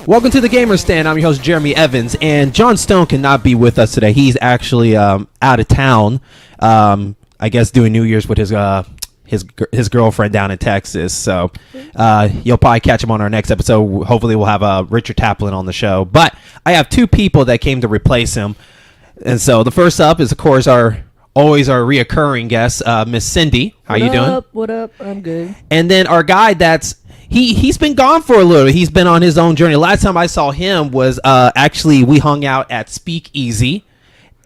Welcome to the Gamer Stand. I'm your host, Jeremy Evans, and John Stone cannot be with us today. He's actually out of town, I guess doing New Year's with his girlfriend down in Texas. So you'll probably catch him on our next episode. Hopefully we'll have Richard Taplin on the show. But I have two people that came to replace him. And so the first up is, of course, our reoccurring guest, Miss Cindy. How you doing? What up? I'm good. And then our guy that's he's been gone for a little bit. He's been on his own journey. Last time I saw him was actually we hung out at Speakeasy.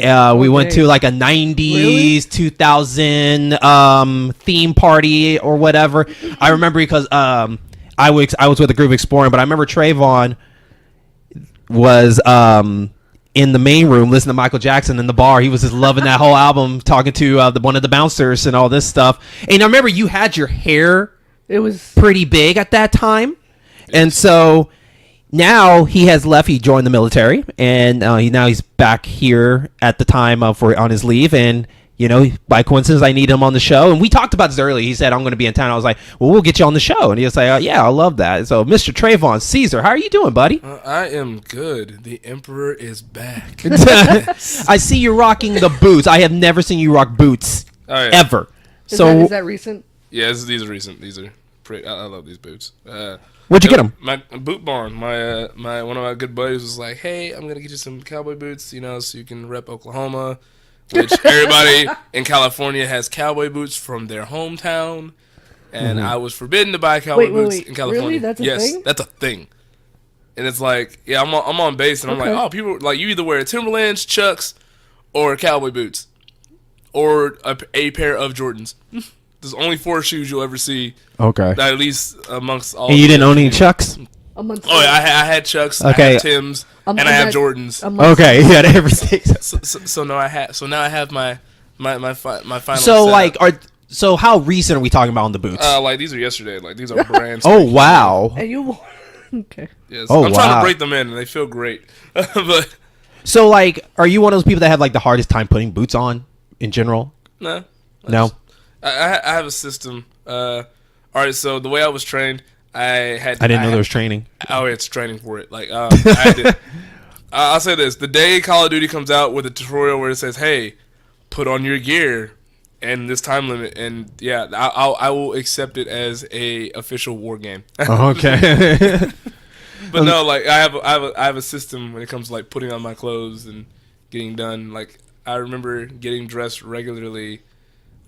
We went to like a 90s, 2000 theme party or whatever. I remember because I was with a group exploring, but I remember Trayvon was in the main room listening to Michael Jackson in the bar. He was just loving that whole album, talking to one of the bouncers and all this stuff. And I remember you had your hair... It was pretty big at that time. And so now he has left. He joined the military, and now he's back here at the time on his leave. And, you know, by coincidence, I need him on the show. And we talked about this earlier. He said, I'm going to be in town. I was like, well, we'll get you on the show. And he was like, yeah, I love that. So Mr. Trayvon Caesar, how are you doing, buddy? I am good. The Emperor is back. I see you rocking the boots. I have never seen you rock boots ever. Is that recent? Yeah, these are recent. These are pretty. I love these boots. Where'd you get them? My Boot Barn. My one of my good buddies was like, "Hey, I'm gonna get you some cowboy boots, so you can rep Oklahoma." Which everybody in California has cowboy boots from their hometown, and I was forbidden to buy cowboy boots in California. Really? That's a thing? Yes, that's a thing. And it's like, yeah, I'm on base, and I'm like, oh, people like you either wear Timberlands, Chucks, or cowboy boots, or a pair of Jordans. There's only 4 shoes you'll ever see. Okay. At least amongst all. And you didn't own any Chucks? I had Chucks. Okay. I have Tims, and I have Jordans. Okay, you had everything. So now I have my final. So so how recent are we talking about on the boots? Like these are yesterday. Like these are brand. Oh wow. And you okay? Yes. I'm trying to break them in, and they feel great. But so like, are you one of those people that have like the hardest time putting boots on in general? No. I have a system. All right, so the way I was trained, I didn't know there was training. Oh, it's training for it. Like, I'll say this: the day Call of Duty comes out with a tutorial where it says, "Hey, put on your gear and this time limit," and yeah, I will accept it as a official war game. Okay. But no, like I have a system when it comes to like putting on my clothes and getting done. Like I remember getting dressed regularly.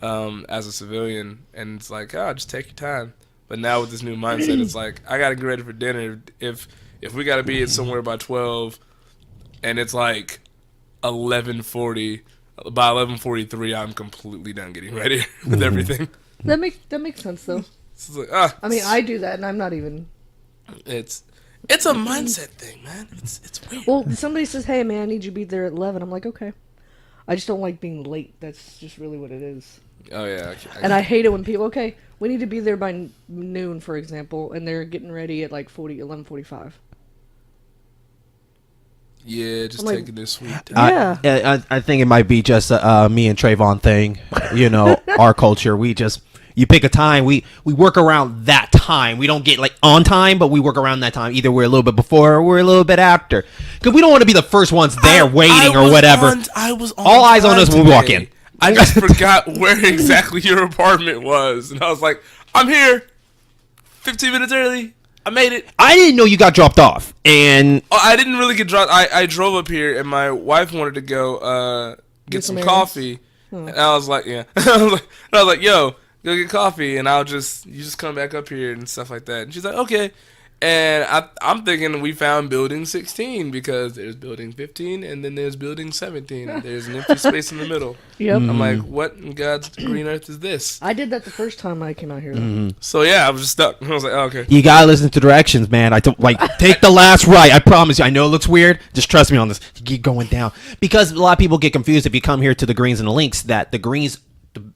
As a civilian, and it's like, just take your time. But now with this new mindset, it's like I gotta get ready for dinner. If we gotta be at somewhere by 12, and it's like 11:40, by 11:43, I'm completely done getting ready with everything. That makes sense though. It's like, I mean, I do that, and I'm not even. It's a mindset thing, man. It's weird. Well, somebody says, "Hey, man, I need you to be there at 11." I'm like, okay. I just don't like being late. That's just really what it is. Oh, yeah. And I hate it when people, we need to be there by noon, for example, and they're getting ready at like 11:45. Yeah, just taking this sweet time. Yeah. I think it might be just me and Trayvon thing. Our culture. You pick a time. We work around that time. We don't get like on time, but we work around that time. Either we're a little bit before or we're a little bit after. Because we don't want to be the first ones there waiting or whatever. All eyes on us when we walk in. I just forgot where exactly your apartment was. And I was like, I'm here. 15 minutes early. I made it. I didn't know you got dropped off. And I didn't really get dropped. I drove up here, and my wife wanted to go get some coffee. And I was like, yeah. I was like, yo, go get coffee, and you just come back up here and stuff like that. And she's like, okay. And I'm thinking we found building 16 because there's building 15 and then there's building 17. And there's an empty space in the middle. Yep. I'm like, what in God's green earth is this? I did that the first time I came out here. So yeah, I was just stuck. I was like, oh, okay. You gotta listen to directions, man. Take the last right. I promise you. I know it looks weird. Just trust me on this. You keep going down because a lot of people get confused if you come here to the greens and the links that the greens.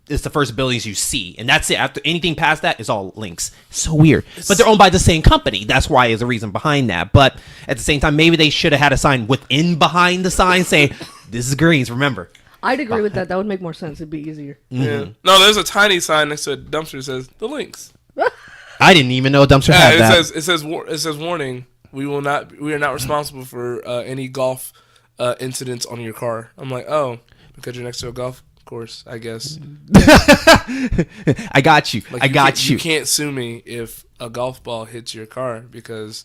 It's the first buildings you see, and that's it. After anything past that, it's all links. So weird, but they're owned by the same company. That's why is the reason behind that. But at the same time, maybe they should have had a sign behind the sign saying, "This is Greens." Remember, I'd agree with that. That would make more sense. It'd be easier. Yeah. No, there's a tiny sign next to a dumpster that says the links. I didn't even know a dumpster had that. It says warning. we are not responsible for any golf incidents on your car. I'm like, oh, because you're next to a golf course, I guess. I got you. Like, I got you. You can't sue me if a golf ball hits your car because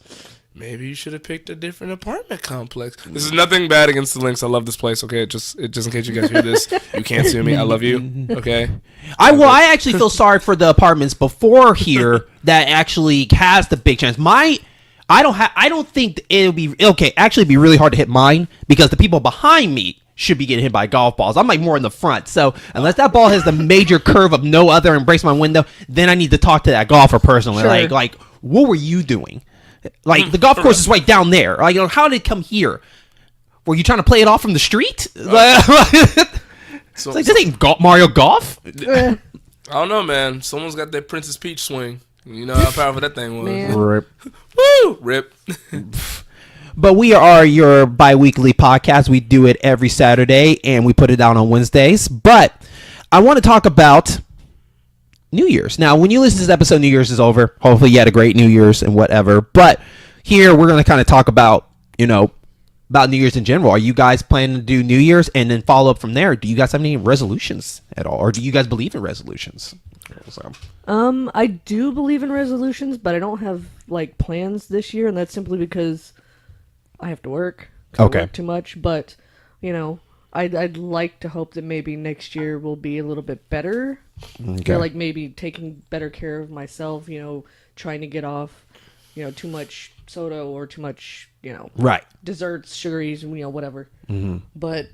maybe you should have picked a different apartment complex. This is nothing bad against the Links. I love this place. Okay, just in case you guys hear this, you can't sue me. I love you. Okay. I actually feel sorry for the apartments before here that actually has the big chance. I don't think it'll be okay. Actually, it'd be really hard to hit mine because the people behind me should be getting hit by golf balls. I'm like more in the front. So unless that ball has the major curve of no other and breaks my window, then I need to talk to that golfer personally. Sure. Like, what were you doing? Like, the golf course is right down there. Like, how did it come here? Were you trying to play it off from the street? It's like, this ain't Mario Golf. Eh, I don't know, man. Someone's got that Princess Peach swing. You know how powerful that thing was. Man. Rip. Woo! Rip. But we are your bi-weekly podcast. We do it every Saturday, and we put it out on Wednesdays. But I want to talk about New Year's. Now, when you listen to this episode, New Year's is over. Hopefully you had a great New Year's and whatever. But here, we're going to kind of talk about, about New Year's in general. Are you guys planning to do New Year's? And then follow up from there, do you guys have any resolutions at all? Or do you guys believe in resolutions? So. I do believe in resolutions, but I don't have like plans this year, and that's simply because I have to work. 'Cause Okay. I work too much, but I'd like to hope that maybe next year will be a little bit better. Okay. Or like maybe taking better care of myself. Trying to get off, too much soda or too much, Right. desserts, sugaries, whatever. Mm-hmm. But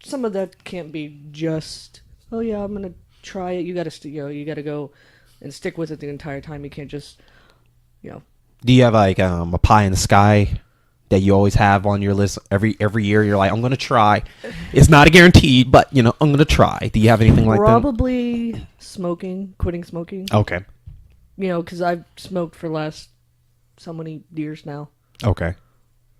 some of that can't be just, oh yeah, I'm gonna try it. You gotta you gotta go and stick with it the entire time. You can't just Do you have like a pie in the sky that you always have on your list every year? You're like, I'm gonna try. It's not a guarantee, but I'm gonna try. Do you have anything like that? probably quitting smoking. Okay. Because I've smoked for the last so many years now, Okay.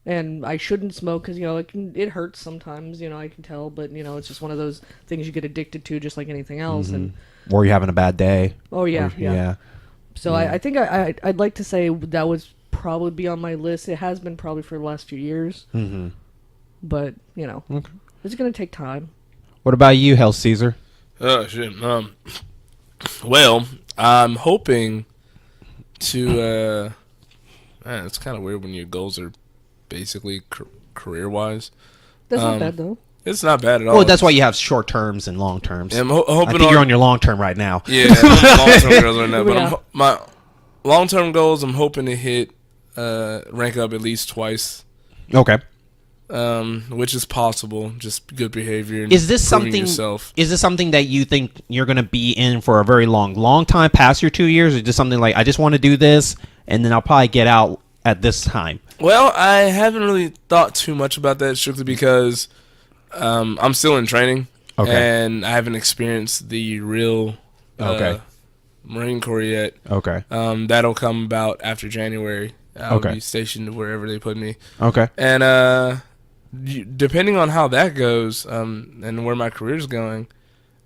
and I shouldn't smoke because it hurts sometimes. I can tell, but it's just one of those things you get addicted to, just like anything else. And Or you're having a bad day. oh yeah, Or- yeah. So I think I'd like to say that would probably be on my list. It has been probably for the last few years, Mm-hmm. but Okay. it's gonna take time. What about you, Hell Caesar? Oh shit. Well, I'm hoping to. Man, it's kind of weird when your goals are basically career-wise. That's not bad though. It's not bad at all. Well, that's why you have short terms and long terms. Yeah, I'm I hoping think you're on your long term right now. Yeah, long-term goals right now. But Yeah. my long-term goals, I'm hoping to hit rank up at least twice. Okay. Which is possible. Just good behavior. And Is this proving something? yourself. Is this something that you think you're gonna be in for a very long time past your 2 years, or just something like I just want to do this and then I'll probably get out at this time? Well, I haven't really thought too much about that strictly because I'm still in training. Okay. And I haven't experienced the real Okay. Marine Corps yet. Okay. That'll come about after January. I'll Okay. be stationed wherever they put me. Okay. And depending on how that goes, and where my career's going,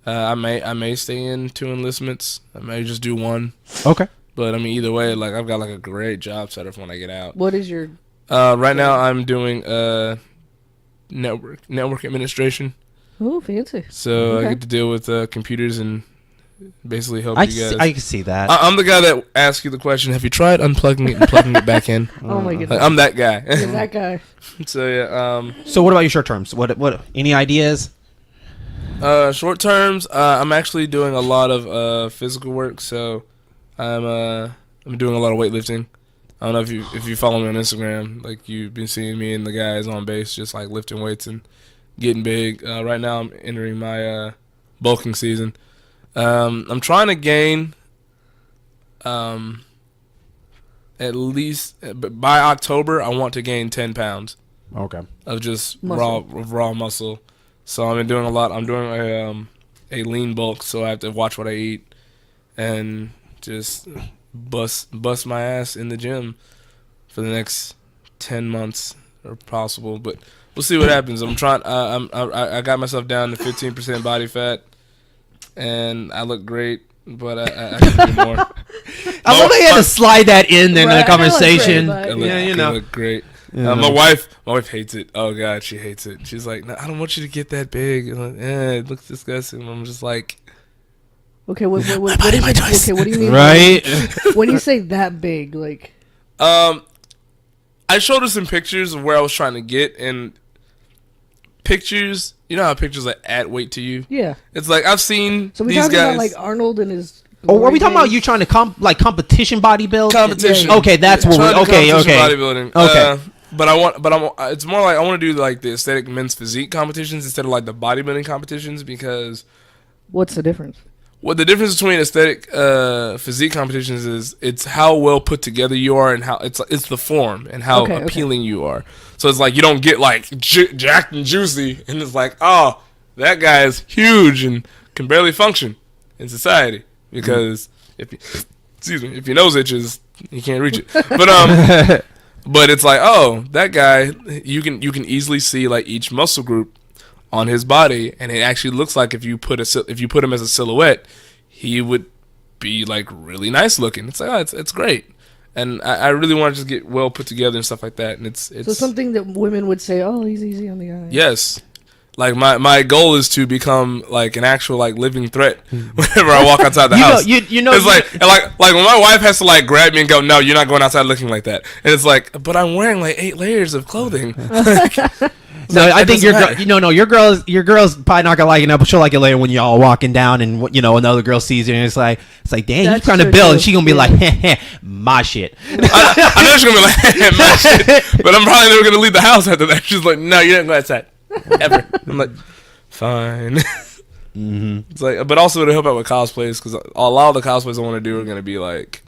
I may stay in 2 enlistments. I may just do 1. Okay. But I mean, either way, like I've got like a great job set up when I get out. What is your Right now, I'm doing network administration. oh fancy? So Okay. I get to deal with computers and basically help I you guys. can see that. I'm the guy that asks you the question: have you tried unplugging it and plugging it back in? Oh my goodness, Like, I'm that guy. You're that guy. So yeah. So what about your short terms? What any ideas? Short terms, I'm actually doing a lot of physical work. So I'm doing a lot of weightlifting. I don't know if you follow me on Instagram, like you've been seeing me and the guys on base just like lifting weights and getting big. Right now I'm entering my bulking season. I'm trying to gain at least by October I want to gain 10 pounds Okay. of just Muscle. raw muscle. So I've been doing a lot. I'm doing a lean bulk, so I have to watch what I eat and just bust my ass in the gym for the next 10 months or possible. But we'll see what happens. I'm trying. I got myself down to 15% body fat, and I look great. but I can do more. I love they had to slide that in there in Right, the I know it's conversation. great, but- Yeah, you know. look great. Yeah. My wife hates it. Oh God, she hates it. She's like, no, I don't want you to get that big. I'm like, it looks disgusting. I'm just like, Okay, what is body, it? my choice. Okay, what do you mean? Right? When you say that big, like, I showed her some pictures of where I was trying to get, and pictures. You know how pictures like add weight to you. yeah. It's like I've seen So we these talking guys about like Arnold and his. Oh, are we talking glory about you days? trying to competition bodybuild? competition. Yeah. Okay, that's what Trying we. to Okay, competition okay. bodybuilding. Okay. It's more like I want to do like the aesthetic men's physique competitions instead of like the bodybuilding competitions, because What's the difference? what the difference between aesthetic physique competitions is it's how well put together you are, and how it's the form and how Okay, okay. appealing you are. So it's like you don't get like jacked and juicy, and it's like, oh, that guy is huge and can barely function in society because if your nose itches, you can't reach it. But it's like, oh, that guy, you can easily see like each muscle group on his body, and it actually looks like if you put him as a silhouette, he would be like really nice looking. It's like, oh, it's great, and I really want to just get well put together and stuff like that. And it's So something that women would say, "Oh, he's easy on the eye." yes. Like my goal is to become like an actual like living threat whenever I walk outside the house. You know, It's like when my wife has to like grab me and go, no, you're not going outside looking like that. And it's like, but I'm wearing like 8 layers of clothing. No, I think doesn't matter. your girl's probably not gonna like it now, but she'll like it later when y'all walking down and another girl sees you and it's like damn, you That's trying to true, build, too. and she gonna be Yeah. like, heh, my shit. I know she's gonna be like, my shit, but I'm probably never gonna leave the house after that. She's like, no, you're not going outside ever. I'm like, fine. It's like, but also it'll help out with cosplays, because a lot of the cosplays I want to do are gonna be like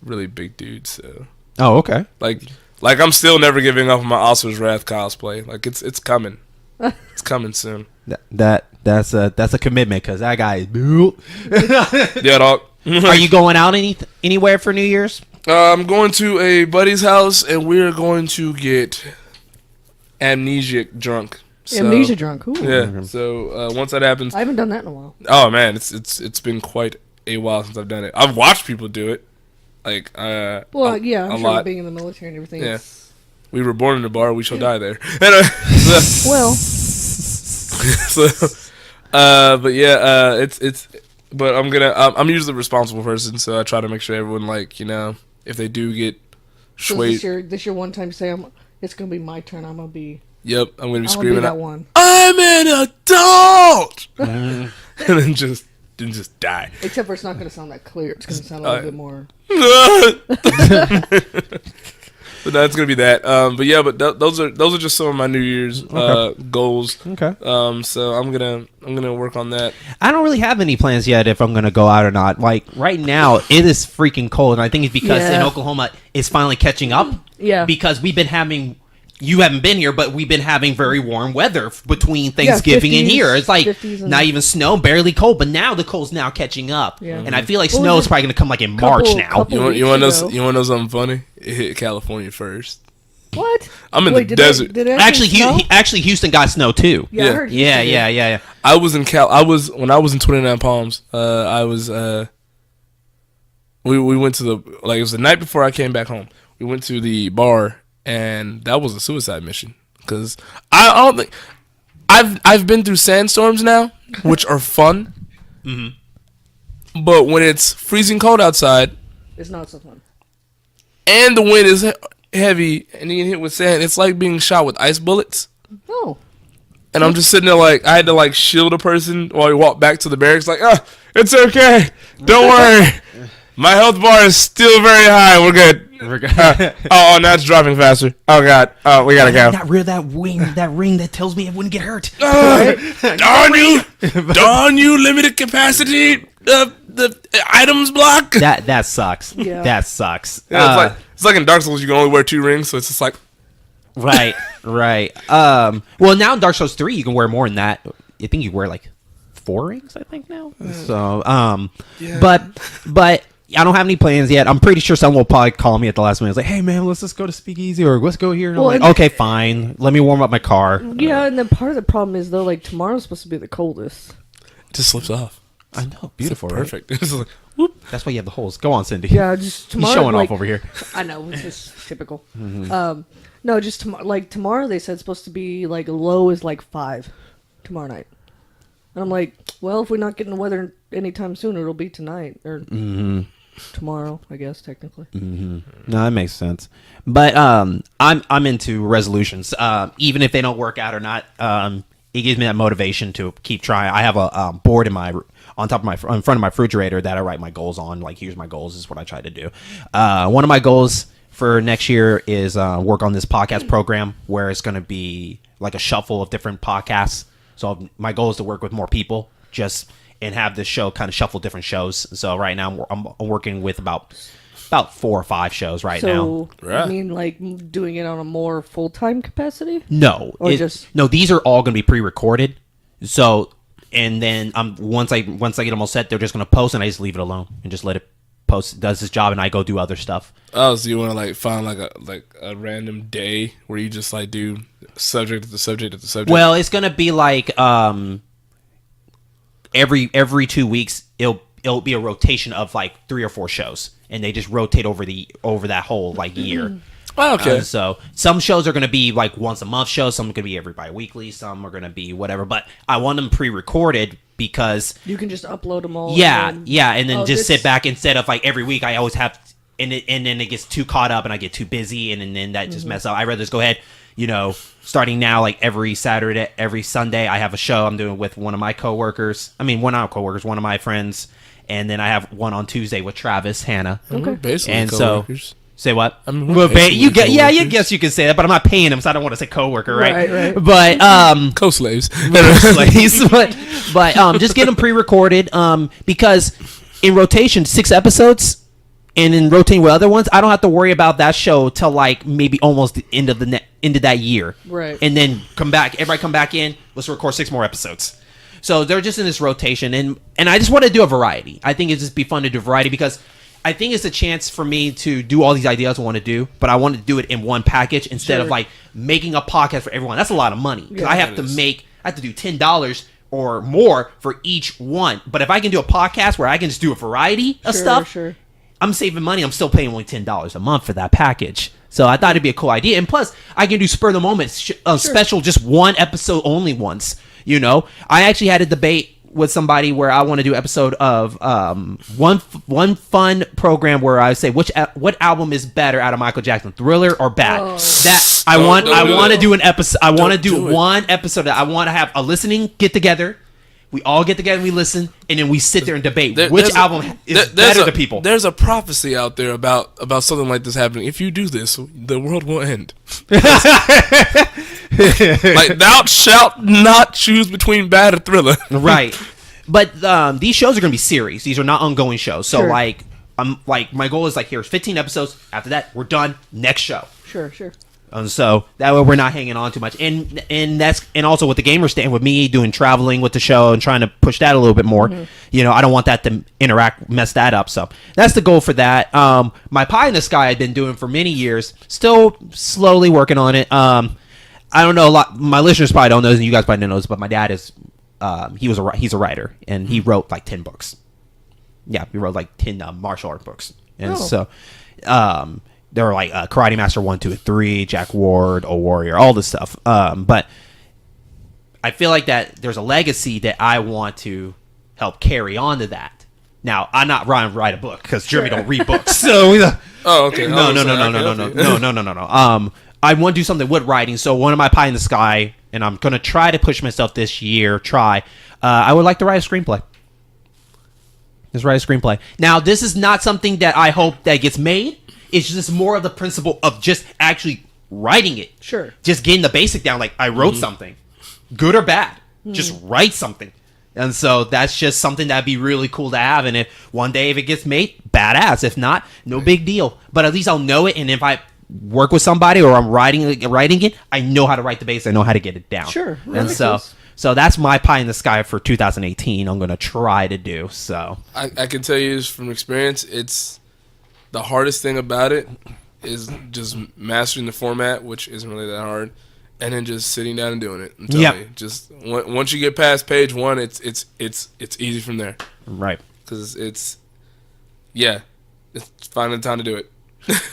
really big dudes. So Oh, okay. like I'm still never giving up on my Oscar's Wrath cosplay. Like it's coming. It's coming soon. That's a commitment because that guy is built. Yeah, dog. Are you going out anywhere for New Year's? I'm going to a buddy's house, and we're going to get amnesiac drunk. So, Amnesia drunk. Ooh. Yeah. So once that happens, I haven't done that in a while. oh man, it's been quite a while since I've done it. I've watched people do it. Like Well, yeah, I'm a sure lot. being in the military and everything. Yeah. it's- We were born in a bar. We shall die there. Well, But yeah, it's. But I'm usually the responsible person, so I try to make sure everyone, like, if they do get so swayed. this your one time say it's gonna be my turn. I'm gonna be I'm gonna be I'll be screaming that out, one. "I'm an adult," and then just die. Except for it's not gonna sound that clear. It's gonna sound a little bit more. But that's gonna be that. But yeah, but those are just some of my New Year's goals. Okay. So I'm gonna work on that. I don't really have any plans yet if I'm gonna go out or not. Like right now, it is freaking cold, and I think it's because in Yeah. Oklahoma it's finally catching up. Yeah. Because we've been having. You haven't been here, but we've been having very warm weather between Thanksgiving and 50s, here. It's like 50s and- not even snow, barely cold, but now the cold's now catching up. Yeah. And I feel like What was snow is it? probably going to come like in March Couple- now. couple- You want weeks ago. you want to know something funny? It hit California first. What? I'm in Wait, the did desert. Did it Actually, snow? actually, Houston got snow too. Yeah, I Yeah. heard Yeah, Houston did. yeah. I was in when I was in 29 Palms. I was we went to it was the night before I came back home. We went to the bar, and that was a suicide mission, because I don't think I've been through sandstorms now, which are fun. But when it's freezing cold outside It's not so fun. and the wind is heavy and you get hit with sand, it's like being shot with ice bullets. Oh. And I'm just sitting there like, I had to like shield a person while we walked back to the barracks, like, it's okay. Don't worry. My health bar is still very high. We're good. Oh, now it's dropping faster. Oh, God. Oh, we gotta go. That ring that tells me I wouldn't get hurt. Darn you, limited capacity, the items block. That sucks. Yeah. That sucks. Yeah, it's like in Dark Souls, you can only wear 2 rings, so it's just like, Right. Well, now in Dark Souls 3, you can wear more than that. I think you wear like 4 rings, I think now. So, Yeah. but I don't have any plans yet. I'm pretty sure someone will probably call me at the last minute. It's like, hey man, let's just go to Speakeasy or let's go here. And Well, I'm like, and- okay, fine. Let me warm up my car. Yeah, and then part of the problem is though, like tomorrow's supposed to be the coldest. it just slips off. I know, beautiful, right? Perfect. It's like, whoop. That's why you have the holes. Go on, Cindy. Yeah, just tomorrow. He's showing like, off over here. I know, it's just typical. No, just tomorrow they said it's supposed to be like low is like 5 tomorrow night. And I'm like, well, if we're not getting the weather anytime soon, it'll be tonight or tomorrow, I guess technically. No, that makes sense. But I'm into resolutions. Even if they don't work out or not, it gives me that motivation to keep trying. I have a board in front of my refrigerator that I write my goals on. Like, here's my goals. This is what I try to do. One of my goals for next year is work on this podcast program where it's going to be like a shuffle of different podcasts. So my goal is to work with more people, and have this show kind of shuffle different shows. So right now I'm working with about 4 or 5 shows right now. So you mean like doing it on a more full-time capacity? No, Or no. These are all going to be pre-recorded. So, and then once I get them all set, they're just going to post, and I just leave it alone and just let it post. Does its job, and I go do other stuff. Oh, so you want to like find like a random day where you just like do subject to the subject to the subject? Well, it's going to be like every 2 weeks it'll be a rotation of like 3 or 4 shows, and they just rotate over that whole like year. Oh, okay. So some shows are going to be like once a month shows, some are going to be every bi-weekly, some are going to be whatever. But I want them pre-recorded because you can just upload them all. and then just sit back instead of like every week. I always have, and then it gets too caught up, and I get too busy, and then that just mess up. I'd rather just go ahead. Starting now, like every Saturday, every Sunday, I have a show I'm doing with one of my coworkers. I mean, one of our coworkers, one of my friends, and then I have one on Tuesday with Travis Hanna. Okay. Basically, And coworkers. Say what? I mean, You guess you can say that, but I'm not paying him, so I don't want to say coworker, right? Right. But Co-slaves. but just get them pre-recorded because in rotation 6 episodes. And in rotating with other ones, I don't have to worry about that show till like maybe almost the end of that year. Right. And then everybody come back in, let's record 6 more episodes. So they're just in this rotation, and I just want to do a variety. I think it'd just be fun to do variety because I think it's a chance for me to do all these ideas I want to do, but I want to do it in one package instead of like making a podcast for everyone. That's a lot of money because I have to do $10 or more for each one. But if I can do a podcast where I can just do a variety of stuff, I'm saving money. I'm still paying only $10 a month for that package. So I thought it'd be a cool idea. And plus, I can do spur of the moment special, just one episode only once. I actually had a debate with somebody where I want to do an episode of one fun program where I say what album is better out of Michael Jackson, Thriller or Bad. I want to do an episode. I want to do one episode that I want to have a listening get together. We all get together and we listen, and then we sit there and debate which album is better to people. There's a prophecy out there about something like this happening. If you do this, the world will end. Like, thou shalt not choose between Bad or Thriller. Right. But these shows are going to be series. These are not ongoing shows. So, my goal is, here's 15 episodes. After that, we're done. Next show. Sure. And so that way we're not hanging on too much, and also with the gamer stand, with me doing traveling with the show and trying to push that a little bit more. I don't want that to mess that up. So that's the goal for that. My pie in the sky I've been doing for many years, still slowly working on it. I don't know a lot. My listeners probably don't know, and you guys probably don't know this, but my dad is he's a writer, and he wrote 10 books. Yeah, he wrote 10 martial art books, and so. There were Karate Master 1, 2, and 3, Jack Ward, O Warrior, all this stuff. But I feel like that there's a legacy that I want to help carry on to that. Now, I'm not write a book because Jeremy don't read books. So okay. No. I want to do something with writing. So one of my pie in the sky, and I'm going to try to push myself this year. I would like to write a screenplay. Just write a screenplay. Now, this is not something that I hope that gets made. It's just more of the principle of just actually writing it. Sure. Just getting the basic down. I wrote something, good or bad. Just write something. And so that's just something that'd be really cool to have. And if one day if it gets made, badass. If not, no big deal. But at least I'll know it. And if I work with somebody or I'm writing it, I know how to write the base. I know how to get it down. Sure. And so that's my pie in the sky for 2018. I'm going to try to do so. I can tell you from experience, it's the hardest thing about it is just mastering the format, which isn't really that hard, and then just sitting down and doing it. I'm telling Yep. you, just once you get past page 1, it's easy from there. Right. Because it's finally the time to do it.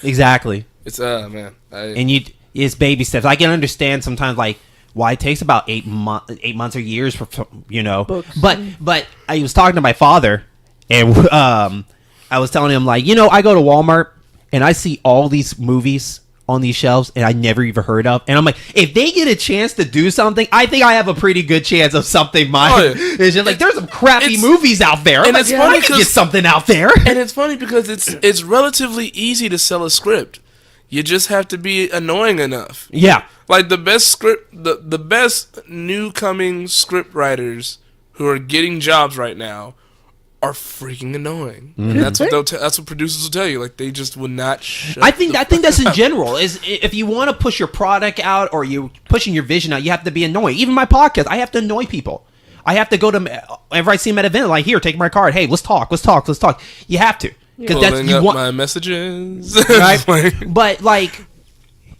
Exactly. It's man, And it's baby steps. I can understand sometimes like why it takes about 8 months or years for Books. But I was talking to my father, and I was telling him like I go to Walmart and I see all these movies on these shelves and I never even heard of, and I'm like, if they get a chance to do something, I think I have a pretty good chance of something. It's just like there's some crappy movies out there, and like, it's funny I can get something out there. And it's funny because it's relatively easy to sell a script. You just have to be annoying enough. Yeah. Like the best the best new coming script writers who are getting jobs right now are freaking annoying. And that's what that's what producers will tell you. Like they just will not. I think that's in general. Is if you want to push your product out or you pushing your vision out, you have to be annoying. Even my podcast, I have to annoy people. I have to go to whenever I see them at an event, like, here, take my card. Hey, let's talk. You have to, because that's Pulling you up want my messages. right. Like, But like,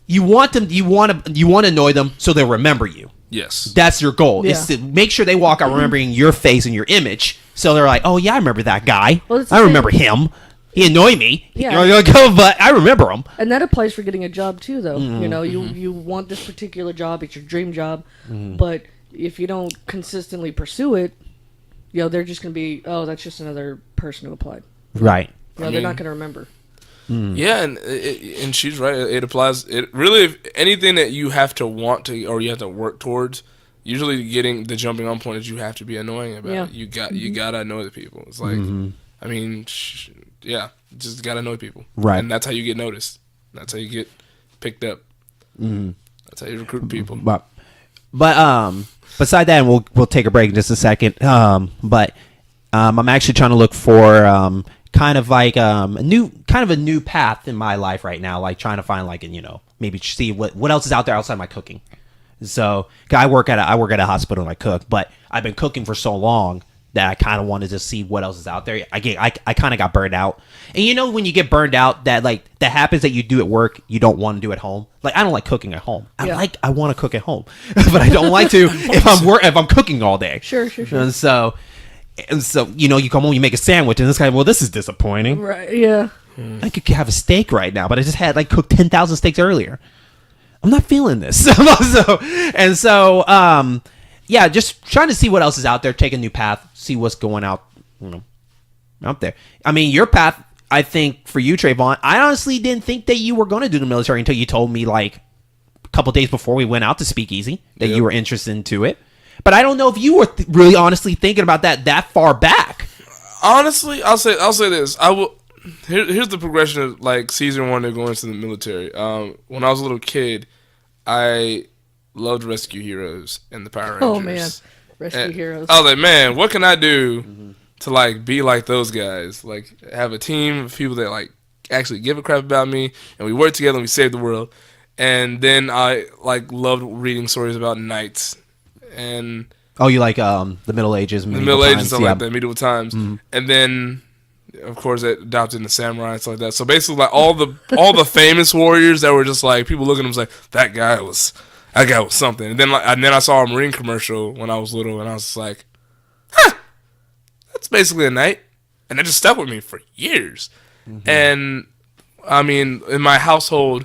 you want them. You want to annoy them so they'll remember you. yes. That's your goal. Yeah. Is to make sure they walk out remembering your face and your image. So they're like, oh yeah, I remember that guy. Well, it's the I same- remember him. He annoyed me. Yeah. But I remember him. And that applies for getting a job too, though. Mm-hmm. You want this particular job; it's your dream job. But if you don't consistently pursue it, they're just gonna be, oh, that's just another person who applied. Right. They're not gonna remember. Yeah, and she's right. It applies. It really, if anything that you have to want to or you have to work towards, usually getting the jumping on point is you have to be annoying about Yeah. it. You gotta annoy the people. It's like, I mean, just gotta annoy people. Right. And that's how you get noticed. That's how you get picked up. That's how you recruit people. But beside that, and we'll take a break in just a second. But I'm actually trying to look for kind of like a new path in my life right now. Like trying to find like maybe see what else is out there outside my cooking. So 'cause I work at a hospital and I cook, but I've been cooking for so long that I kind of wanted to see what else is out there. I kind of got burned out. And when you get burned out, that happens that you do at work, you don't want to do at home. Like I don't like cooking at home. I want to cook at home, but I don't like to if I'm cooking all day. Sure. And so you come home, you make a sandwich, and this guy, well, this is disappointing. Right? Yeah. I could have a steak right now, but I just had cooked 10,000 steaks earlier. I'm not feeling this. Yeah, just trying to see what else is out there, take a new path, see what's going out there. I mean, your path, I think, for you, Trayvon, I honestly didn't think that you were going to do the military until you told me, a couple days before we went out to Speakeasy that you were interested into it. But I don't know if you were really honestly thinking about that far back. Honestly, I'll say this. Here's the progression of season 1 of going into the military. When I was a little kid, I loved Rescue Heroes and the Power Rangers. Oh man, Rescue Heroes. I was like, man, what can I do to be like those guys? Have a team of people that actually give a crap about me, and we work together and we save the world. And then I loved reading stories about knights and you like the Middle Ages, the Middle Ages and stuff yeah. like that, medieval times, and then. Of course, it adopted into samurai and stuff like that. So basically, all the famous warriors that were just people looking at them like that guy was something. And then I saw a Marine commercial when I was little, and I was just like, huh, that's basically a knight, and that just stuck with me for years. And I mean, in my household,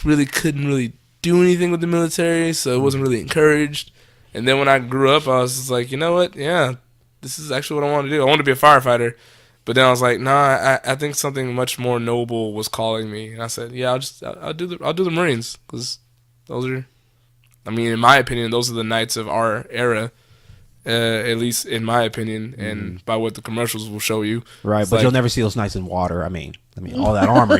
really couldn't do anything with the military, so it wasn't really encouraged. And then when I grew up, I was just like, you know what? Yeah, this is actually what I want to do. I want to be a firefighter. But then I was like, nah, I think something much more noble was calling me, and I said, yeah, I'll do the Marines, because those are, I mean, in my opinion, those are the knights of our era, at least in my opinion, and by what the commercials will show you. Right, It's but you'll never see those knights in water. I mean, all that armor,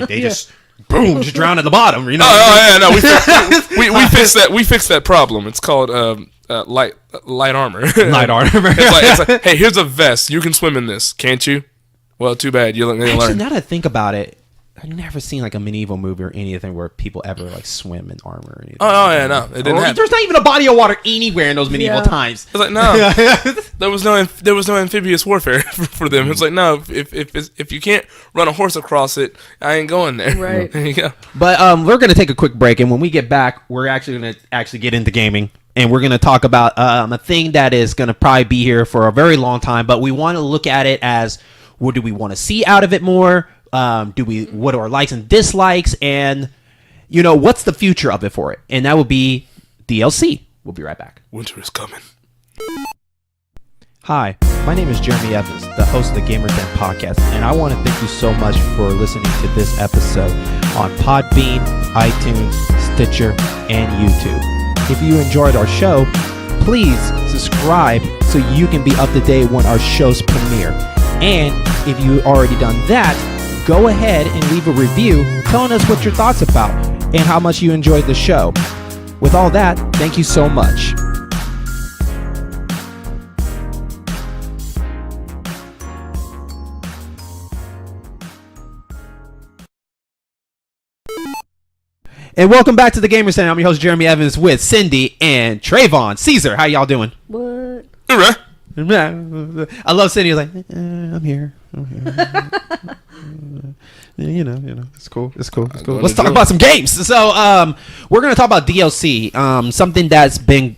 they just boom, just drown at the bottom. Oh yeah, no, we fixed that. We fixed that problem. It's called light armor. Light armor. it's like, hey, here's a vest. You can swim in this, can't you? Well, too bad. You'll Actually, learn. now that I think about it, I've never seen like a medieval movie or anything where people ever like swim in armor or anything. Oh yeah, no, it didn't happen. There's not even a body of water anywhere in those medieval times. It's like no, there was no amphibious warfare for them. It's like no, if you can't run a horse across it, I ain't going there. Right. There you go. But we're gonna take a quick break, and when we get back, we're actually gonna get into gaming, and we're gonna talk about a thing that is gonna probably be here for a very long time. But we want to look at it as, what do we want to see out of it more? What are our likes and dislikes, and what's the future of it for it? And that will be DLC. We'll be right back. Winter is coming. Hi, my name is Jeremy Evans, the host of the Gamers Den podcast, and I want to thank you so much for listening to this episode on Podbean, iTunes, Stitcher, and YouTube. If you enjoyed our show, please subscribe so you can be up to date when our shows premiere. And if you already done that, go ahead and leave a review telling us what your thoughts about and how much you enjoyed the show. With all that, thank you so much. And welcome back to the Gamers Den. I'm your host Jeremy Evans with Cindy and Trayvon. Caesar, how y'all doing? What? All right. I love Cindy. Like, I'm here. It's cool. Let's talk about some games. So, we're gonna talk about DLC. Something that's been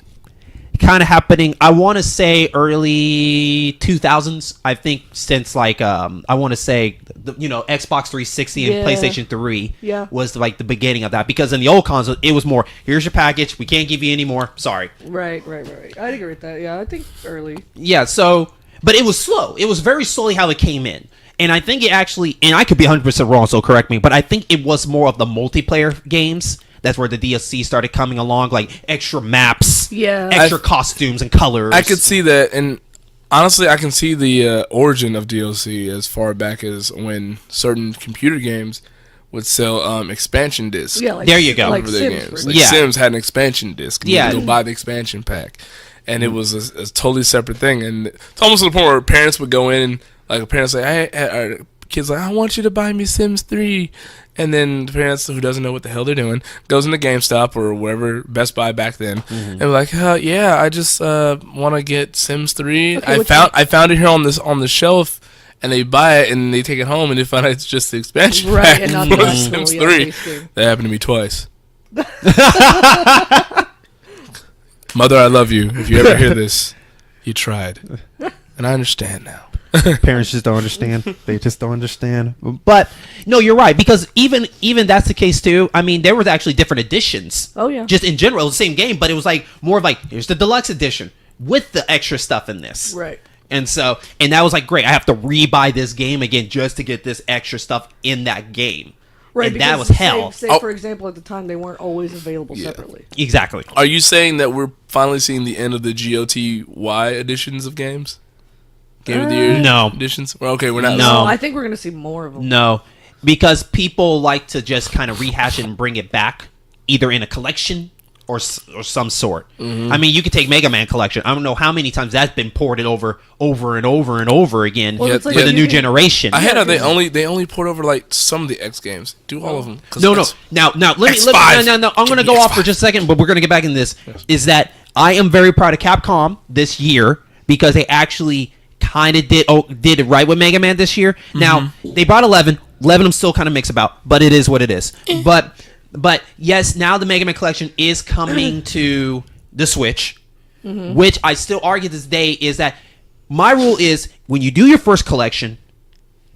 kind of happening. I want to say early 2000s. I think since like I want to say Xbox 360 and PlayStation 3 was like the beginning of that, because in the old console it was more, here's your package, we can't give you any more, sorry. Right. I'd agree with that. Yeah, I think early. Yeah. So, but it was slow. It was very slowly how it came in. And I think it actually, and I could be 100% wrong, so correct me, but I think it was more of the multiplayer games. That's where the DLC started coming along, like extra maps, extra costumes and colors. I could see that, and honestly, I can see the origin of DLC as far back as when certain computer games would sell expansion discs. Yeah, like, there you go. Like their Sims, games. Like Sims had an expansion disc. You could go buy the expansion pack, and it was a totally separate thing. And it's almost to the point where parents would go in and like a parent say, "Hey," kids like, "I want you to buy me Sims 3." And then the parents, who doesn't know what the hell they're doing, goes into GameStop or wherever, Best Buy back then, and be like, yeah, I just want to get Sims 3. Okay, I found it here on the shelf, and they buy it and they take it home and they find out it's just the expansion pack and not for the Sims actual, 3. That happened to me twice. Mother, I love you. If you ever hear this, you tried, and I understand now. Parents just don't understand. They just don't understand. But no, you're right, because even that's the case too. I mean, there was actually different editions. Oh yeah. Just in general, it was the same game, but it was like more of like, here's the deluxe edition with the extra stuff in this. Right. And that was like, great. I have to rebuy this game again just to get this extra stuff in that game. Right. And that was hell. Say for example, at the time they weren't always available separately. Exactly. Are you saying that we're finally seeing the end of the GOTY editions of games? Game of the Year editions? Well, okay, we're not. No. I think we're going to see more of them. No, because people like to just kind of rehash it and bring it back, either in a collection or some sort. Mm-hmm. I mean, you could take Mega Man Collection. I don't know how many times that's been ported over and over again for the new generation. I had they only port over like some of the X games. Do all of them? No. Now let me. No. I'm going to go off for just a second, but we're going to get back in this. Yes. Is that I am very proud of Capcom this year because they actually kind of did it right with Mega Man this year. Mm-hmm. Now they brought 11. 11 I'm still kind of mixed about, but it is what it is. But yes, now the Mega Man Collection is coming to the Switch, which I still argue this day is that my rule is when you do your first collection,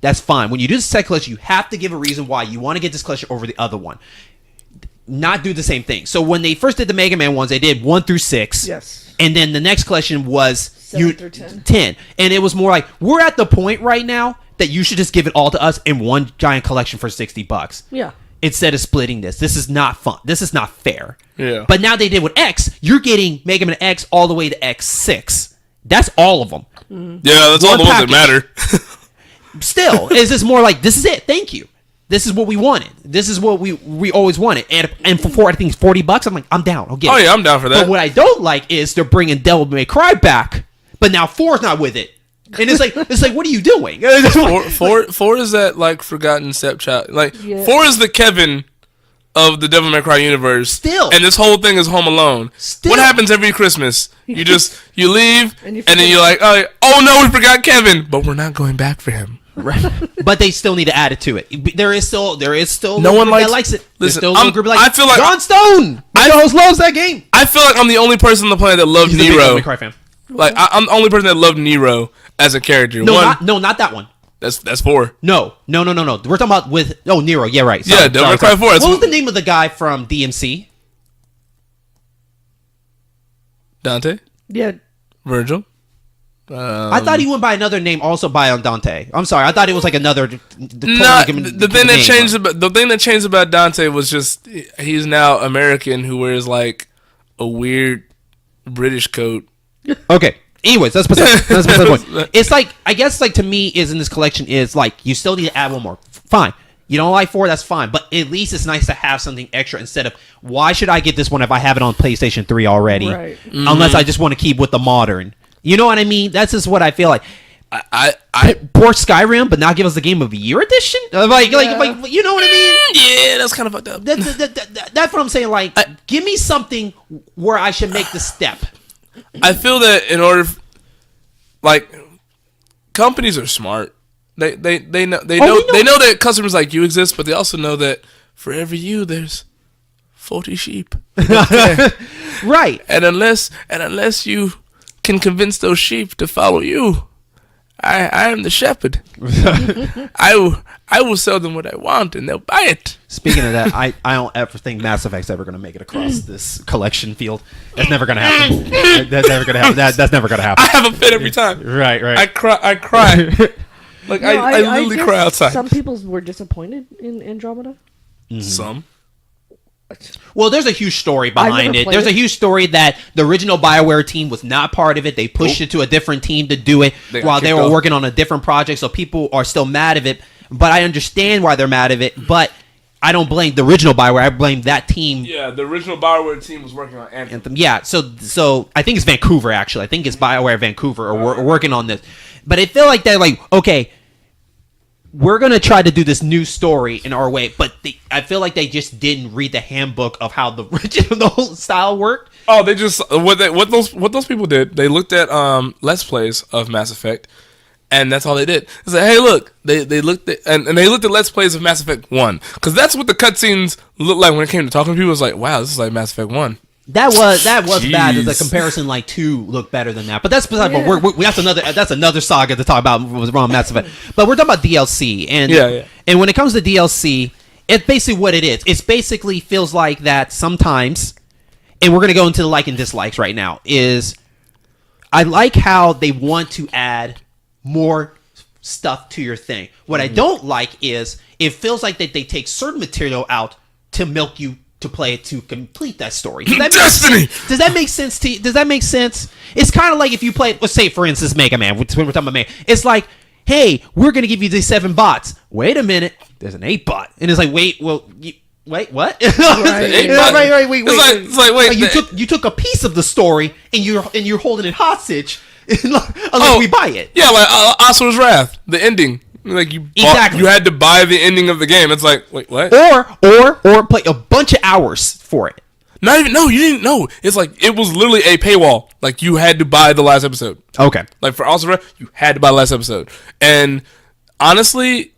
that's fine. When you do the second collection, you have to give a reason why you want to get this collection over the other one. Not do the same thing. So when they first did the Mega Man ones, they did 1 through 6. Yes. And then the next collection was 7 through 10. 10. And it was more like, we're at the point right now that you should just give it all to us in one giant collection for $60. Yeah. Instead of splitting this. This is not fun. This is not fair. Yeah. But now they did with X, you're getting Mega Man X all the way to X6. That's all of them. Mm-hmm. Yeah, that's all the ones that matter. Still, is this more like, this is it. Thank you. This is what we wanted. This is what we always wanted. And for I think it's $40, I'm like, I'm down. I'll get it. Oh yeah, I'm down for that. But what I don't like is they're bringing Devil May Cry back, but now 4's not with it. And it's like, what are you doing? Four is that like forgotten stepchild. Like Yeah. 4 is the Kevin of the Devil May Cry universe. Still. And this whole thing is Home Alone. Still. What happens every Christmas? You leave And you and then you're like, oh no, we forgot Kevin, but we're not going back for him. Right. But they still need to add it to it. There is still No one that likes it. There's Listen, still a little group I feel like John Stone. My host loves that game. I feel like I'm the only person on the planet that loved He's a big Devil Nero. May Cry fan. Like I'm the only person that loved Nero as a character. No, not that one. That's 4. No. We're talking about with Nero. Yeah, right. Yeah, Devil May Cry 4. What was the name of the guy from DMC? Dante, Yeah. Virgil. I thought he went by another name, also by on Dante. I'm sorry, I thought it was like another. The thing that changed about Dante was just he's now American who wears like a weird British coat. Okay. Anyways, that's beside the point. It's like, I guess, like, to me, is in this collection is like you still need to add one more. Fine. You don't like 4, that's fine. But at least it's nice to have something extra instead of, why should I get this one if I have it on PlayStation 3 already? Right. Unless I just want to keep with the modern. You know what I mean? That's just what I feel like. I Port Skyrim, but not give us the Game of the Year edition? Like, you know what I mean? yeah, that's kind of fucked up. That's what I'm saying. Like, give me something where I should make the step. I feel that in order, like, companies are smart. They know that customers like you exist, but they also know that for every you there's 40 sheep. Right. And unless you can convince those sheep to follow you, I am the shepherd. I will sell them what I want, and they'll buy it. Speaking of that, I don't ever think Mass Effect's ever going to make it across this collection field. That's never going to happen. That's never going to happen. That's never going to happen. I have a fit every time. Right. I cry. Like, No, I literally guess cry outside. Some people were disappointed in Andromeda. Some. Well, there's a huge story behind never it. played There's a it. huge story that the original BioWare team was not part of it. They pushed it to a different team to do it They got while they kicked were off. working on a different project. So people are still mad of it. But I understand why they're mad of it. But I don't blame the original BioWare. I blame that team. Yeah, the original BioWare team was working on Anthem. Yeah, so I think it's Vancouver, actually. I think it's BioWare Vancouver are working on this. But I feel like they're like, okay, we're going to try to do this new story in our way. But I feel like they just didn't read the handbook of how the original style worked. Oh, they just what those people did. They looked at Let's Plays of Mass Effect, and that's all they did. It's like, hey, look, they looked at and they looked at Let's Plays of Mass Effect 1, because that's what the cutscenes looked like when it came to talking to people. It was like, wow, this is like Mass Effect 1. That was bad. The Jeez. comparison, like 2, looked better than that. But that's beside. But that's another saga to talk about. Was wrong Mass Effect. But we're talking about DLC, and Yeah. And when it comes to DLC, it's basically what it is. It's basically feels like that sometimes, and we're gonna go into the like and dislikes right now. Is I like how they want to add more stuff to your thing. What I don't like is it feels like that they take certain material out to milk you to play it to complete that story. Does that Destiny! Does that make sense to you? Does that make sense? It's kind of like if you play, let's say, for instance, Mega Man. We're talking about Mega. It's like, hey, we're going to give you these 7 bots. Wait a minute. There's an 8 bot. And it's like, wait, what? Right. Wait. It's like, wait. You took a piece of the story and you're holding it hostage unless we buy it. Yeah, like Asura's Wrath, the ending. Like Exactly. you had to buy the ending of the game. It's like, wait, what? Or play a bunch of hours for it. Not even. No, you didn't know. It's like it was literally a paywall. Like you had to buy the last episode. Okay. Like for Asura's Wrath, you had to buy the last episode. And honestly,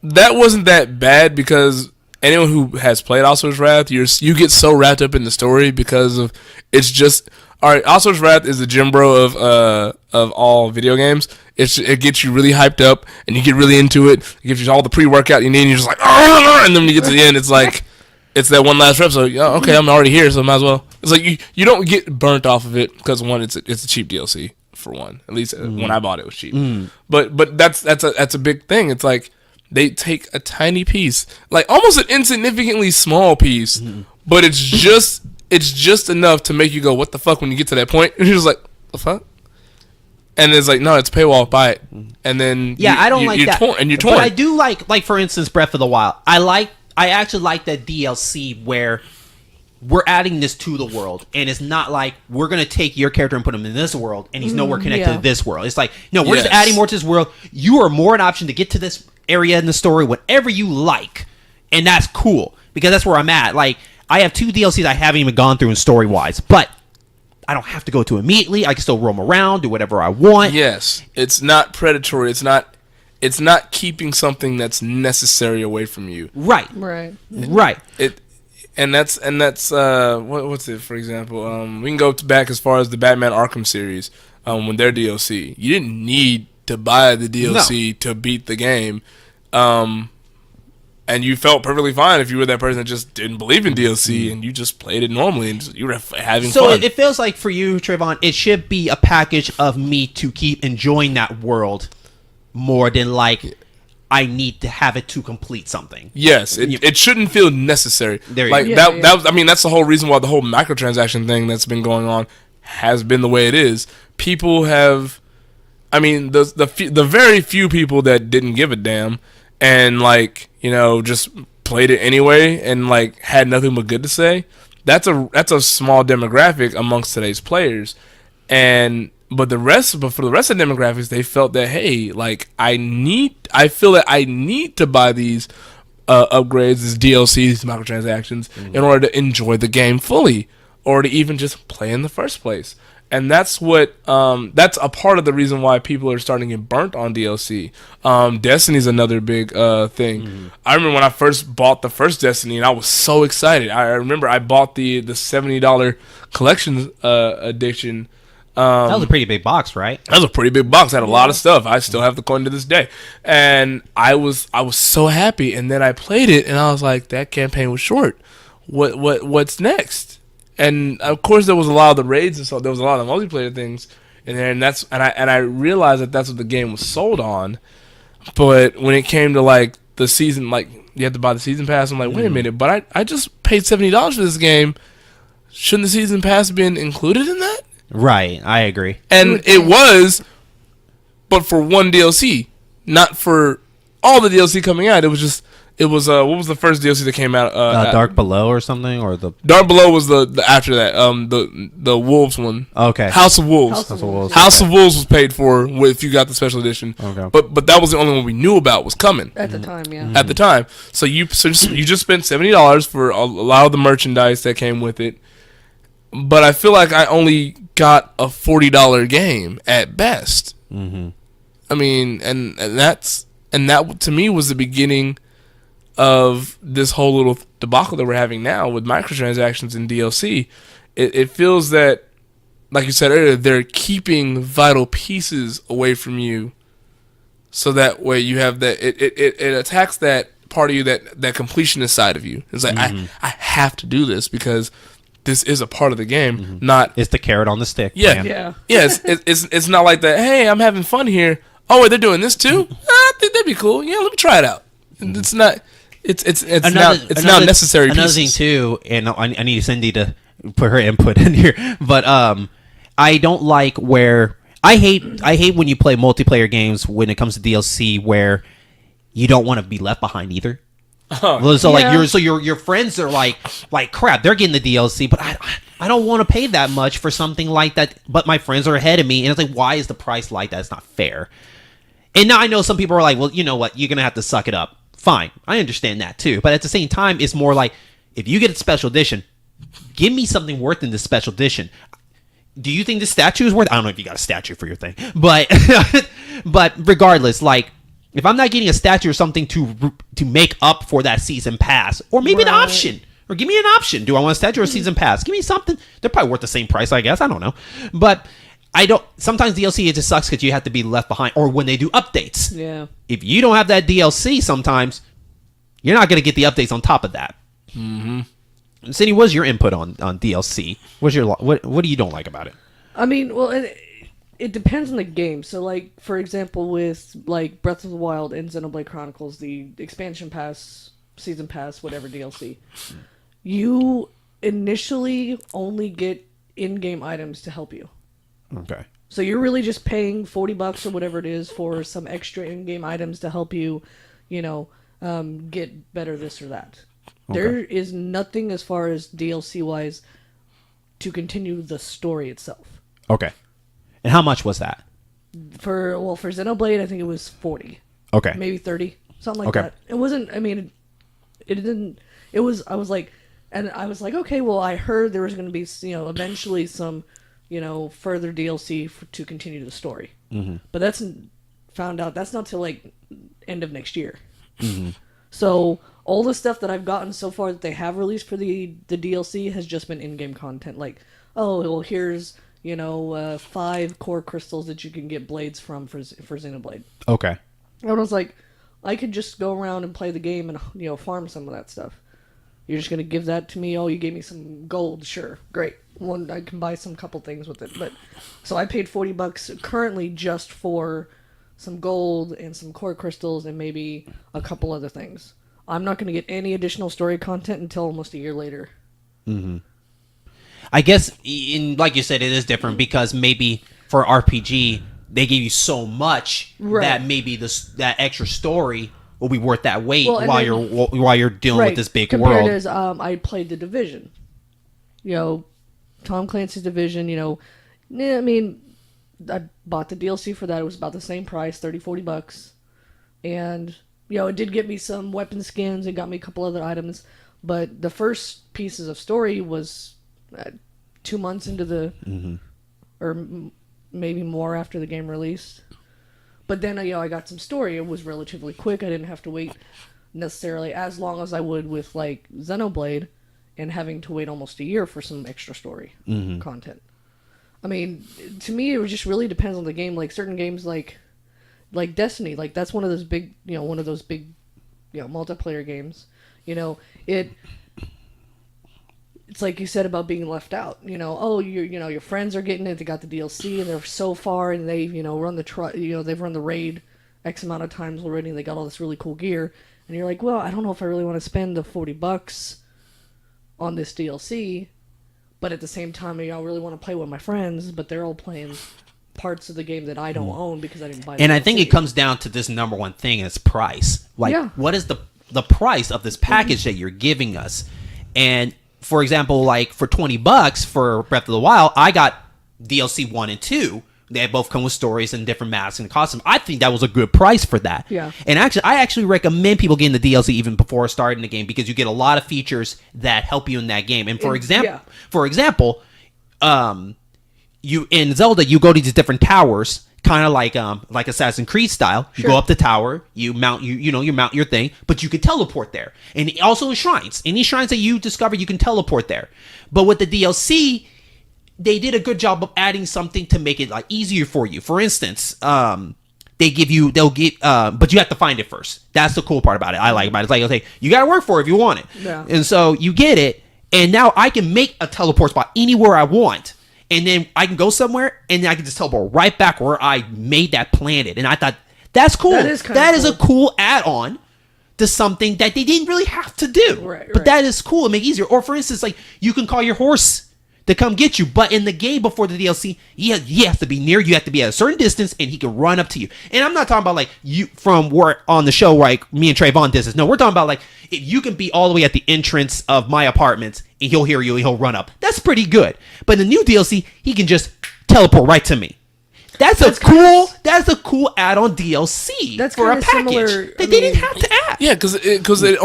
that wasn't that bad because anyone who has played Asura's Wrath, you get so wrapped up in the story because of it's just. All right, Asura's Wrath is the Jim Bro of all video games. It gets you really hyped up, and you get really into it. It gives you all the pre-workout you need, and you're just like, "Argh!" And then when you get to the end, it's like, it's that one last episode. Yeah, okay, I'm already here, so I might as well. It's like you don't get burnt off of it because one, it's a cheap DLC for one. At least when I bought it was cheap. But that's a big thing. It's like they take a tiny piece, like almost an insignificantly small piece, but it's just enough to make you go, what the fuck, when you get to that point? And you're just like, the fuck? And it's like, no, it's paywall, buy it. And then I don't like that. You're torn. But I do like for instance, Breath of the Wild. I actually like that DLC where we're adding this to the world, and it's not like we're gonna take your character and put him in this world, and he's nowhere connected to this world. It's like, no, we're just adding more to this world. You are more an option to get to this area in the story whenever you like, and that's cool because that's where I'm at. Like, I have 2 DLCs I haven't even gone through in story wise, but I don't have to go to immediately. I can still roam around, do whatever I want. Yes, it's not predatory. It's not keeping something that's necessary away from you. Right. And that's what's it, for example, we can go back as far as the Batman Arkham series, when their DLC, you didn't need to buy the DLC to beat the game, and you felt perfectly fine if you were that person that just didn't believe in DLC and you just played it normally and you were having fun. So it feels like for you, Trayvon, it should be a package of me to keep enjoying that world more than like I need to have it to complete something. Yes, it shouldn't feel necessary. There you like go. that was, I mean, that's the whole reason why the whole microtransaction thing that's been going on has been the way it is. People have, I mean, the very few people that didn't give a damn and like, you know, just played it anyway and like had nothing but good to say. That's a small demographic amongst today's players, But for the rest of the demographics, they felt that, hey, like I feel that I need to buy these upgrades, these DLCs, these microtransactions, in order to enjoy the game fully, or to even just play in the first place. And that's that's a part of the reason why people are starting to get burnt on DLC. Destiny's another big thing. I remember when I first bought the first Destiny, and I was so excited. I remember I bought the $70 collection edition. That was a pretty big box, right? That was a pretty big box. It had a lot of stuff. I still have the coin to this day. And I was so happy. And then I played it, and I was like, that campaign was short. What's next? And of course, there was a lot of the raids, and so there was a lot of the multiplayer things in there. And I realized that that's what the game was sold on. But when it came to like the season, like you had to buy the season pass, I'm like, wait a minute, but I just paid $70 for this game. Shouldn't the season pass have been included in that? Right, I agree. And it was, but for one DLC, not for all the DLC coming out. It was what was the first DLC that came out? Dark Below or something, or the Dark Below was the after that. The Wolves one. Okay. House of Wolves. House of Wolves was paid for if you got the special edition. Okay. But that was the only one we knew about was coming At the time, yeah. at the time. So you just spent $70 for a lot of the merchandise that came with it. But I feel like I only got a $40 game at best. I mean, and that to me was the beginning of this whole little debacle that we're having now with microtransactions and DLC. It feels that, like you said earlier, they're keeping vital pieces away from you, so that way you have that. It attacks that part of you, that completionist side of you. It's like I have to do this because this is a part of the game, not... It's the carrot on the stick. Yeah. Man. Yeah. Yeah, it's not like that, hey, I'm having fun here. Oh, wait, they're doing this too? I think that'd be cool. Yeah, let me try it out. It's not... It's now necessary Another pieces. thing, too, and I need Cindy to put her input in here, but I don't like where... I hate when you play multiplayer games when it comes to DLC where you don't want to be left behind either. So your friends are like crap, they're getting the DLC, but I don't want to pay that much for something like that, but my friends are ahead of me, and it's like, why is the price like that? It's not fair. And now I know some people are like, well, you know what, you're gonna have to suck it up. Fine, I understand that too, but at the same time, it's more like, if you get a special edition, give me something worth in this special edition. Do you think the statue is worth? I don't know if you got a statue for your thing, but but regardless, like, if I'm not getting a statue or something to make up for that season pass, or maybe an option, or give me an option. Do I want a statue or a season pass? Give me something. They're probably worth the same price, I guess. I don't know. But I don't. Sometimes DLC, it just sucks because you have to be left behind, or when they do updates. Yeah. If you don't have that DLC, sometimes you're not going to get the updates on top of that. Cindy, what's your input on DLC? What do you don't like about it? I mean, well, it depends on the game. So, like, for example, with, like, Breath of the Wild and Xenoblade Chronicles, the expansion pass, season pass, whatever DLC, you initially only get in-game items to help you. Okay. So you're really just paying $40 or whatever it is for some extra in-game items to help you, get better this or that. There is nothing as far as DLC wise to continue the story itself. Okay. And how much was that? For Xenoblade, I think it was 40, Okay. maybe 30, something like Okay. that. It wasn't. I mean, it didn't. It was. I was like, okay. Well, I heard there was going to be, eventually some, further DLC to continue the story. Mm-hmm. But found out that's not till like end of next year. Mm-hmm. So all the stuff that I've gotten so far that they have released for the DLC has just been in-game content. Like, oh, well, here's 5 core crystals that you can get blades from for Xenoblade. Okay. And I was like, I could just go around and play the game and farm some of that stuff. You're just gonna give that to me? Oh, you gave me some gold. Sure, great. I can buy some couple things with it. But so I paid $40 currently just for some gold and some core crystals and maybe a couple other things. I'm not gonna get any additional story content until almost a year later. Mm-hmm. I guess, like you said, it is different because maybe for RPG they give you so much that maybe that extra story will be worth that weight while you're dealing with this big world. As I played The Division, Tom Clancy's Division. I mean, I bought the DLC for that. It was about the same price, $30-$40, and it did get me some weapon skins. It got me a couple other items, but the first pieces of story was 2 months into the, or maybe more after the game released. But then, I got some story. It was relatively quick. I didn't have to wait necessarily as long as I would with, like, Xenoblade and having to wait almost a year for some extra story content. I mean, to me, it just really depends on the game. Like, certain games, like Destiny, like, that's one of those big, multiplayer games. It's like you said about being left out. Your friends are getting it. They got the DLC and they're so far, and they run they've run the raid X amount of times already, and they got all this really cool gear. And you're like, well, I don't know if I really want to spend the $40 on this DLC, but at the same time, I really want to play with my friends, but they're all playing parts of the game that I don't own because I didn't buy. And I think it comes down to this number one thing: is price. Like, what is the price of this package that you're giving us? And for example, like for $20 for Breath of the Wild, I got DLC 1 and 2. They both come with stories and different masks and costumes. I think that was a good price for that. Yeah. And I actually recommend people getting the DLC even before starting the game because you get a lot of features that help you in that game. And for example, you in Zelda, you go to these different towers, kind of like Assassin's Creed style. You go up the tower, you mount you mount your thing, but you can teleport there. And also in shrines. Any shrines that you discover, you can teleport there. But with the DLC, they did a good job of adding something to make it like easier for you. For instance, but you have to find it first. That's the cool part about it. I like about it. It's like, okay, you gotta work for it if you want it. Yeah. And so you get it, and now I can make a teleport spot anywhere I want. And then I can go somewhere, and then I can just teleport right back where I made that planet. And I thought, that's cool. That is a cool add-on to something that they didn't really have to do. Right. But that is cool. It makes it easier. Or for instance, like you can call your horse to come get you. But in the game before the DLC, he has to be near you. You have to be at a certain distance, and he can run up to you. And I'm not talking about like you from where on the show, like me and Trayvon distance. No, we're talking about like if you can be all the way at the entrance of my apartment, and he'll hear you, and he'll run up. That's pretty good. But in the new DLC, he can just teleport right to me. That's a cool add-on DLC for a package that they didn't have to add. Yeah, because it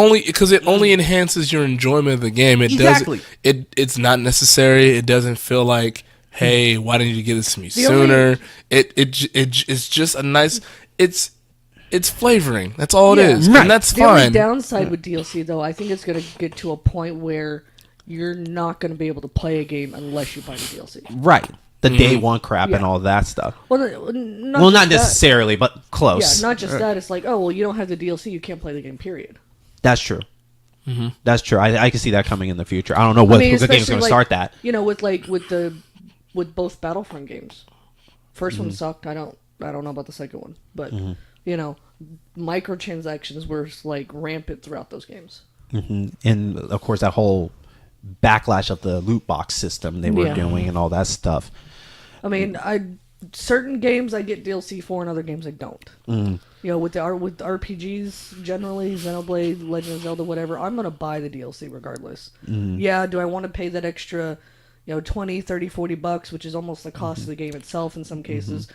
only enhances your enjoyment of the game. It Exactly. It's not necessary. It doesn't feel like, hey, why didn't you give this to me sooner? It's just a nice. It's flavoring. That's all it is, and that's the fine. The only downside with DLC, though, I think it's going to get to a point where you're not going to be able to play a game unless you buy the DLC. Right. The day one crap and all that stuff. Well, not necessarily, but close. Yeah, not just that. It's like, oh, well, you don't have the DLC, you can't play the game, period. That's true. Mm-hmm. That's true. I can see that coming in the future. I don't know what game's going to start that. With both Battlefront games. First one sucked. I don't know about the second one, but microtransactions were like rampant throughout those games. Mm-hmm. And of course, that whole backlash of the loot box system they were doing and all that stuff. I mean, certain games I get DLC for, and other games I don't. Mm. You know, with RPGs generally, Xenoblade, Legend of Zelda, whatever, I'm gonna buy the DLC regardless. Yeah, do I want to pay that extra, 20, 30, $40, which is almost the cost of the game itself in some cases?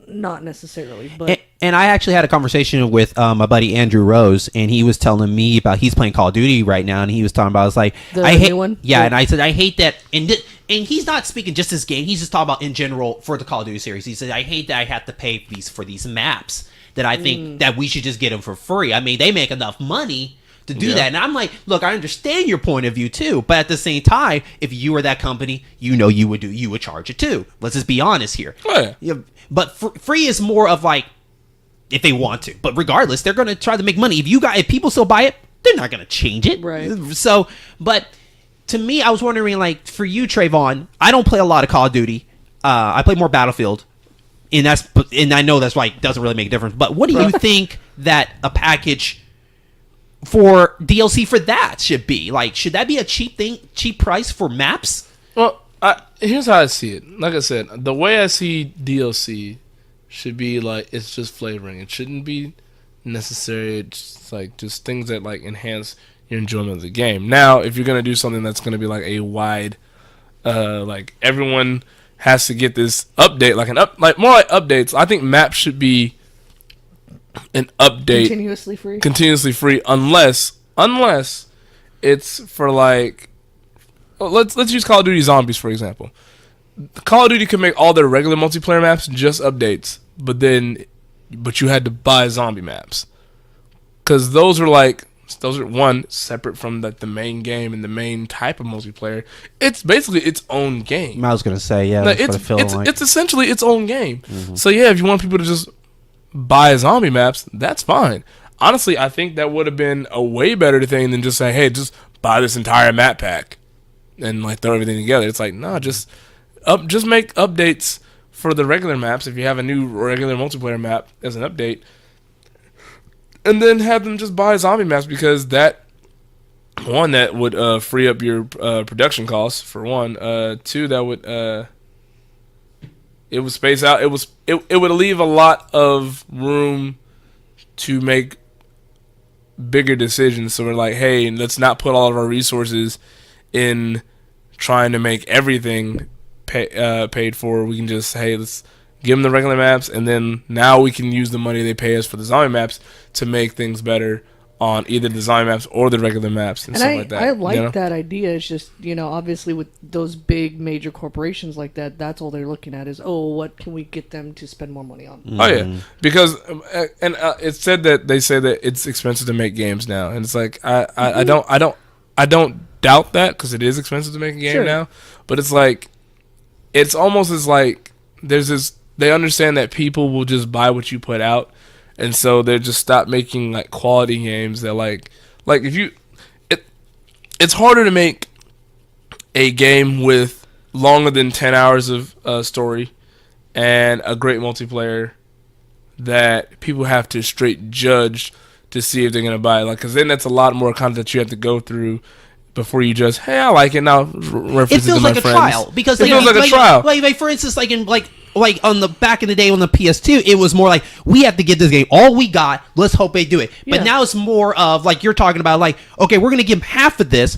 Not necessarily, but And I actually had a conversation with my buddy Andrew Rose, and he was telling me about he's playing Call of Duty right now, and he was talking about, I was like, The I hate new one? yeah, Yeah. and I said I hate that, and he's not speaking just this game, he's just talking about in general for the Call of Duty series. He said I hate that I have to pay for these maps that I think that we should just get them for free. I mean, they make enough money to do that, and I'm like, look, I understand your point of view too, but at the same time, if you were that company, you would charge it too. Let's just be honest here. Oh, yeah. But free is more of like if they want to, but regardless, they're going to try to make money. If people still buy it, they're not going to change it. Right. So, but to me, I was wondering, like, for you, Trayvon, I don't play a lot of Call of Duty. I play more Battlefield, and I know that's why it doesn't really make a difference. But what do you think that a package for DLC for that should be? Like, should that be a cheap price for maps? Well, here's how I see it. Like I said, the way I see DLC should be like it's just flavoring. It shouldn't be necessary. It's like just things that like enhance your enjoyment of the game. Now, if you're gonna do something that's gonna be like a wide, like everyone has to get this update, like more like updates. I think maps should be an update continuously free, unless it's for like. Well, let's use Call of Duty Zombies for example. Call of Duty could make all their regular multiplayer maps just updates, but you had to buy zombie maps because those are one separate from the main game and the main type of multiplayer. It's basically its own game. I was gonna say, yeah, Like, that's what I feel like. it's essentially its own game. So yeah, if you want people to just buy zombie maps, that's fine. Honestly, I think that would have been a way better thing than just say, hey, just buy this entire map pack and like throw everything together. It's like, no, just make updates for the regular maps if you have a new regular multiplayer map as an update, and then have them just buy zombie maps because that would free up your production costs for one. Two, that would it would space out. It would leave a lot of room to make bigger decisions. So we're like, hey, let's not put all of our resources in trying to make everything paid for. We can just, hey, let's give them the regular maps, and then now we can use the money they pay us for the zombie maps to make things better on either the zombie maps or the regular maps and stuff like that. I like that idea. It's just, obviously with those big major corporations like that, that's all they're looking at is, what can we get them to spend more money on? Oh yeah, because it's said that they say that it's expensive to make games now, and it's like I don't doubt that because it is expensive to make a game now, but it's like it's almost as like there's this. They understand that people will just buy what you put out, and so they just stop making like quality games that like if you it's harder to make a game with longer than 10 hours of story and a great multiplayer that people have to straight judge to see if they're gonna buy it. Like, because then that's a lot more content you have to go through before you just, hey, I like it now. Reference It feels to my like a friends. trial because it feels like a trial. Like for instance, like on the back in the day on the PS2, it was more like we have to get this game. All we got. Let's hope they do it. But now it's more of like you're talking about, like, okay, we're gonna give them half of this,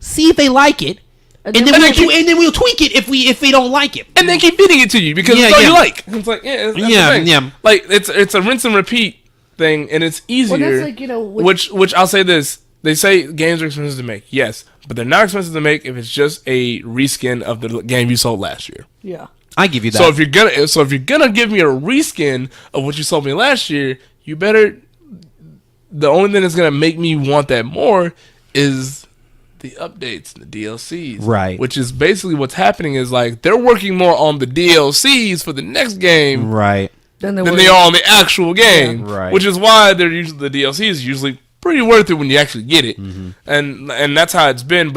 see if they like it, and then we'll tweak it if they don't like it, and then keep feeding it to you because it's all you like. It's like that's the thing. Like it's a rinse and repeat thing, and it's easier. Well, that's like, which I'll say this. They say games are expensive to make, yes, but they're not expensive to make if it's just a reskin of the game you sold last year. Yeah, I give you that. So if you're gonna give me a reskin of what you sold me last year, you better. The only thing that's gonna make me want that more is the updates and the DLCs, right? Which is basically what's happening. Is like they're working more on the DLCs for the next game, right? Than they are on the actual game, right? Which is why the DLC is usually pretty worth it when you actually get it, and that's how it's been.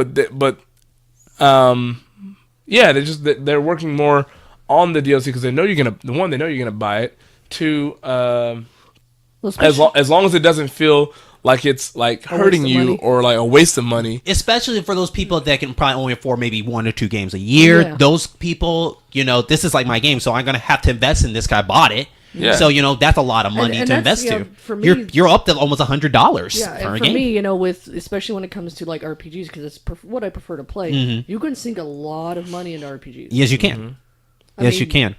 Yeah, they're working more on the DLC because they know you're gonna buy it. Two, like Well, as long as it doesn't feel like it's like hurting of you money. or like a waste of money. Especially for those people that can probably only afford maybe 1 or 2 games a year. Yeah. Those people, this is like my game, so I'm gonna have to invest in this guy. Bought it, Yeah. So that's a lot of money And to that's, invest to. for me- You're up to almost $100 Yeah, for and a for game. me, with especially when it comes to like RPGs, because it's what I prefer to play. You can sink a lot of money into RPGs. Yes, you can. Yes, you mean- can.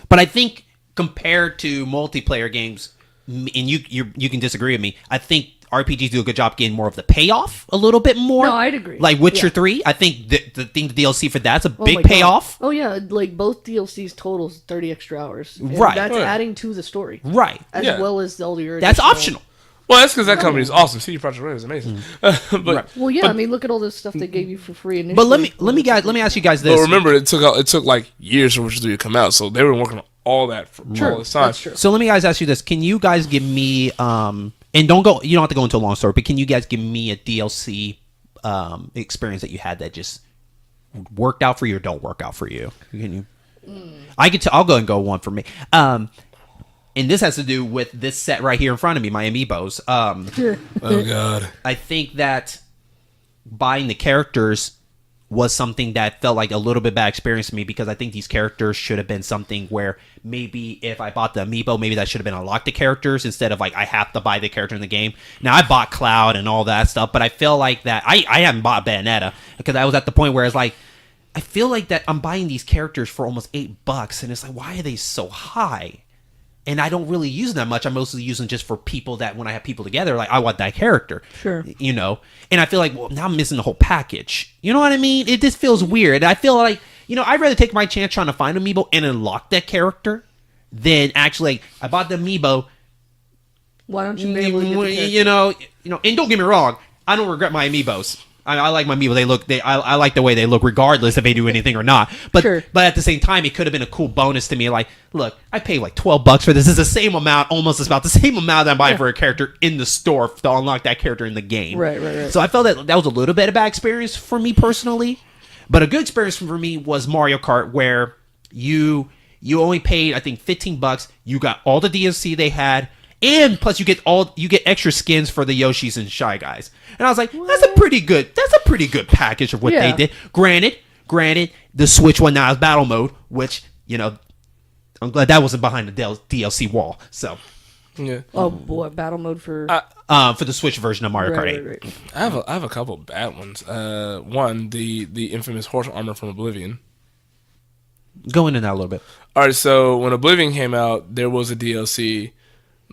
But I think compared to multiplayer games, and you can disagree with me, I think RPGs do a good job getting more of the payoff a little bit more. No, I'd agree. Like Witcher Yeah. 3, I think the DLC for that's a Oh big my God. payoff. Oh yeah, like both DLCs totals 30 extra hours. And Right. That's Oh, yeah. adding to the story, Right. as Yeah. well as all your. That's additional- optional. Well, that's because that company is awesome. CD Projekt Red is amazing. but Right. Well, yeah, but- I mean, look at all this stuff they gave you for free initially. But let me ask you guys this. But remember, it took like years for Witcher 3 to come out, so they were working on all that for all this time. That's true. So let me guys ask you this: can you guys give me and don't go, you don't have to go into a long story, but can you guys give me a DLC experience that you had that just worked out for you or don't work out for you? Can you? I'll go and go one for me. And this has to do with this set right here in front of me, my amiibos. Oh God. I think that buying the characters was something that felt like a little bit bad experience to me, because I think these characters should have been something where maybe if I bought the amiibo, maybe that should have been unlock the characters instead of like I have to buy the character in the game. Now I bought Cloud and all that stuff, but I feel like that I haven't bought Bayonetta because I was at the point where it's like I feel like that I'm buying these characters for almost $8 and it's like, why are they so high? And I don't really use them that much. I mostly use them just for people that when I have people together, like I want that character. Sure. And I feel like, well, now I'm missing the whole package. You know what I mean? It just feels weird. I feel like, I'd rather take my chance trying to find amiibo and unlock that character than actually, like, I bought the amiibo. Why don't you be able to get the character? And don't get me wrong, I don't regret my amiibos. I like my amiibo. I like the way they look, regardless if they do anything or not. But Sure. but at the same time, it could have been a cool bonus to me. Like, look, I paid like $12 for this. It's the same amount, almost about the same amount that I'm buying for a character in the store to unlock that character in the game. Right. So I felt that was a little bit of a bad experience for me personally, but a good experience for me was Mario Kart, where you only paid I think $15. You got all the DLC they had. And plus, you get extra skins for the Yoshis and Shy Guys, and I was like, that's a pretty good package of what they Yeah. did. Granted, the Switch one now is battle mode, which I'm glad that wasn't behind the DLC wall. So, Yeah. Oh boy, battle mode for. for the Switch version of Mario Kart 8, right. I have a couple bad ones. One, the infamous horse armor from Oblivion. Go into that a little bit. All right, so when Oblivion came out, there was a DLC.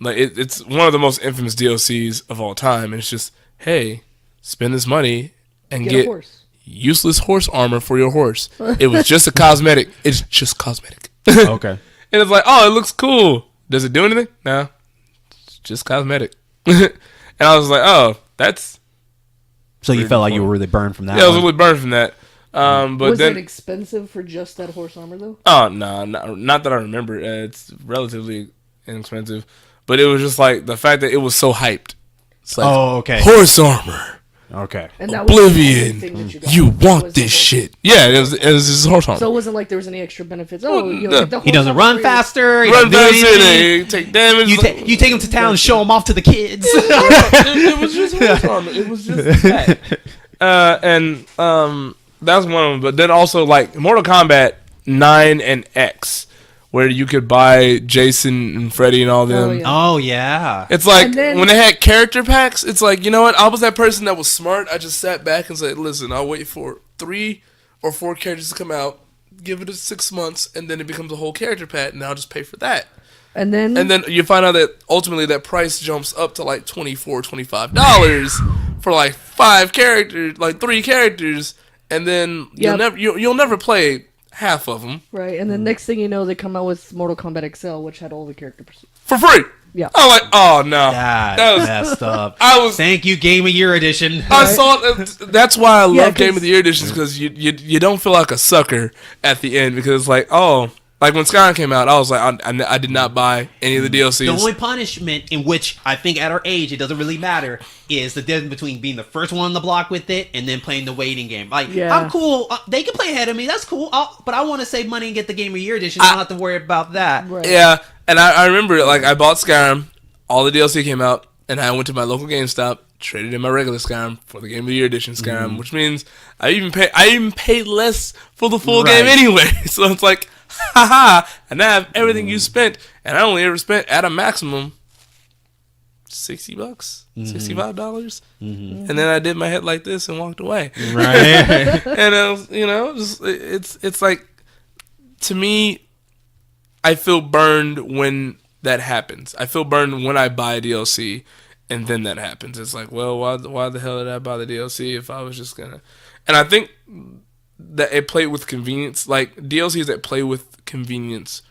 Like it's one of the most infamous DLCs of all time, and it's just, hey, spend this money and Get a get horse. useless horse armor for your horse. It was just a cosmetic. It's just cosmetic. Okay. And it's like, oh, it looks cool. Does it do anything? No, it's just cosmetic. And I was like, oh, that's So you Weird felt like you point. were really burned from that. yeah. I was one. really burned from that. But Was then it expensive for just that horse armor though? oh no, not that I remember. It's relatively inexpensive, but it was just like the fact that it was so hyped. It's like, Oh, okay. horse armor, Okay. And that was the Oblivion. only thing that got. You want Was the this horse- shit? Yeah, it was just horse armor. So it wasn't like there was any extra benefits. Oh, no. get the He horse doesn't armor run for your- faster. He Run doesn't do faster, anything. they take damage. You take him to town and show him off to the kids. it was just horse armor. It was just that. And that's one of them. But then also like Mortal Kombat 9 and X, where you could buy Jason and Freddy and all them. Oh, yeah. Oh yeah. It's like And then- when they had character packs, it's like, you know what? I was that person that was smart. I just sat back and said, listen, I'll wait for 3 or 4 characters to come out, give it 6 months, and then it becomes a whole character pack, and I'll just pay for that. And then And then you find out that ultimately that price jumps up to like $24, $25 for like 5 characters, like 3 characters, and then Yep. you'll never play half of them right, and then next thing you know, they come out with Mortal Kombat XL, which had all the characters. for free. Yeah. I'm like, oh no, That that was. messed up. I was. Thank you, Game of Year edition. I saw. That's why I Yeah, love Game 'cause- of the Year editions, because you don't feel like a sucker at the end, because like, oh, like when Skyrim came out, I was like, I did not buy any of the DLCs. The only punishment in which I think at our age it doesn't really matter is the difference between being the first one on the block with it and then playing the waiting game. Like, Yeah. I'm cool. They can play ahead of me. That's cool. But I want to save money and get the Game of Year edition. I don't have to worry about that. Right. Yeah, and I remember like I bought Skyrim all the DLC came out, and I went to my local GameStop, traded in my regular Skyrim for the Game of the Year edition Skyrim, which means I even paid less for the full game anyway. So it's like, haha, and I have everything you spent, and I only ever spent at a maximum $60, $65, and then I did my head like this and walked away. Right. And I was, it's like, to me, I feel burned when that happens. I feel burned when I buy a DLC and then that happens. It's like, well, why the hell did I buy the DLC if I was just gonna? And I think that it played with convenience. Like DLCs that play with convenience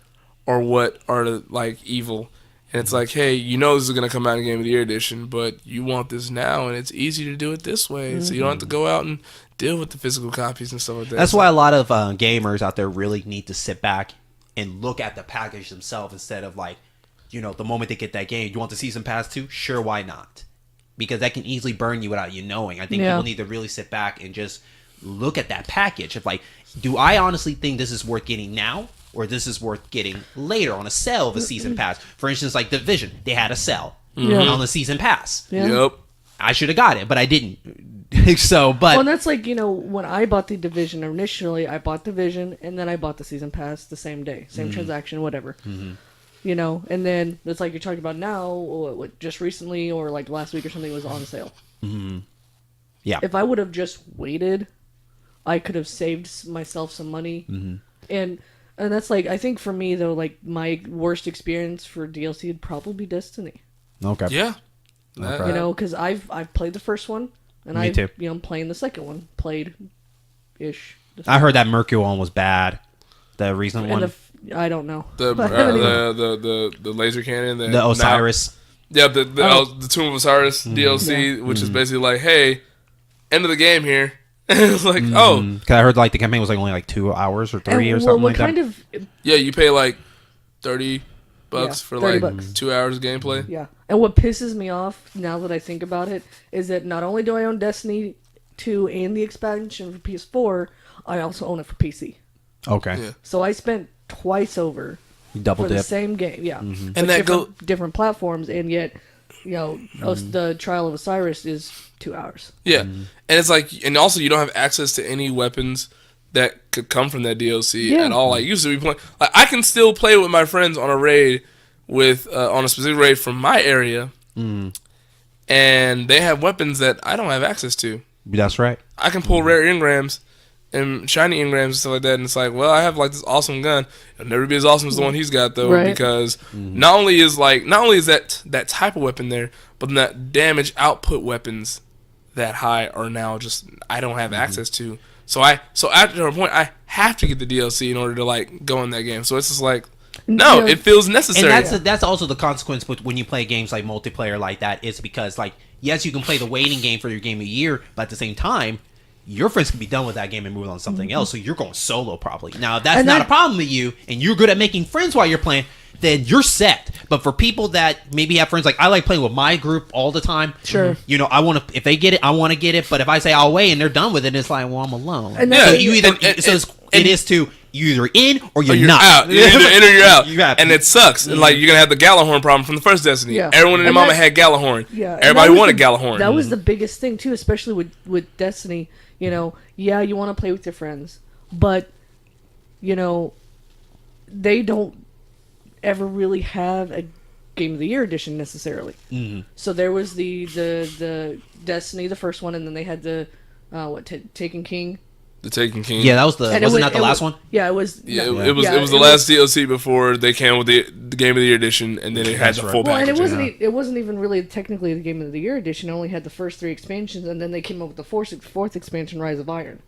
are what are like evil. And it's like, hey, this is gonna come out in Game of the Year edition, but you want this now, and it's easy to do it this way, so you don't have to go out and deal with the physical copies and stuff like that. That's why a lot of gamers out there really need to sit back and look at the package themselves instead of like, the moment they get that game, you want the season pass too? Sure, why not? Because that can easily burn you without you knowing. I think people need to really sit back and just look at that package of like, do I honestly think this is worth getting now? Or this is worth getting later on a sale of a season pass. For instance, like Division, they had a sale on the season pass. Yeah. Yep. I should have got it, but I didn't. But well, and that's like when I bought the Division initially, I bought Division and then I bought the season pass the same day, same transaction, whatever. And then it's like you're talking about now, what just recently or like last week or something was on sale. Yeah. If I would have just waited, I could have saved myself some money, and that's like, I think for me though, like my worst experience for DLC would probably be Destiny. Okay. Yeah. Okay. Because I've played the first one, and Me too. I'm playing the second one. Played-ish. I heard that Mercury one was bad. The recent one. I don't know. The laser cannon. The Osiris. The Tomb of Osiris DLC, which is basically like, hey, end of the game here. It's like, Because I heard like the campaign was like only like 2 hours or 3 or something like that. Yeah, you pay like $30 for like $30. 2 hours of gameplay. Yeah. And what pisses me off now that I think about it is that not only do I own Destiny 2 and the expansion for PS4, I also own it for PC. Okay. Yeah. So I spent twice over Double for dip. the same game. Yeah. And But that different platforms, and yet, the Trial of Osiris is 2 hours. Yeah. And it's like, and also you don't have access to any weapons that could come from that DLC at all. Like, used to be playing. Like, I can still play with my friends on a raid on a specific raid from my area, and they have weapons that I don't have access to. That's right. I can pull rare engrams and shiny engrams and stuff like that, and it's like, well, I have like this awesome gun. It'll never be as awesome as the one he's got though, Right. because not only is that type of weapon there, but then that damage output weapons that high are now just I don't have access to. So after a point, I have to get the DLC in order to like go in that game. So it's just like, no, it feels necessary. And that's also the consequence when you play games like multiplayer like that. Is because like, yes, you can play the waiting game for your game of the year, but at the same time, your friends can be done with that game and move on to something else. So you're going solo probably. Now if that's not a problem with you, and you're good at making friends while you're playing, then you're set. But for people that maybe have friends, like I like playing with my group all the time. Sure. I want to, if they get it, I want to get it. But if I say I'll wait and they're done with it, it's like, well, I'm alone. And so that's- you either, it is to you either in or you're not. Out. You're either in or you're out. You have- and it sucks. And like you're gonna have the Galahorn problem from the first Destiny. Yeah. Everyone in their And mama that- had Galahorn. Yeah, and Everybody that was wanted the- Galahorn. That was the biggest thing too, especially with Destiny. Yeah, you want to play with your friends, but they don't ever really have a Game of the Year edition necessarily. So there was the Destiny, the first one, and then they had the Taken King. The Taken King. Yeah, that was the And wasn't that the last one? Yeah, it was. Yeah, no. it was Yeah, it was the last DLC before they came with the Game of the Year edition, and then it had the full Well, and package. it wasn't even really technically the Game of the Year edition. It only had the first 3 expansions, and then they came up with the fourth expansion, Rise of Iron.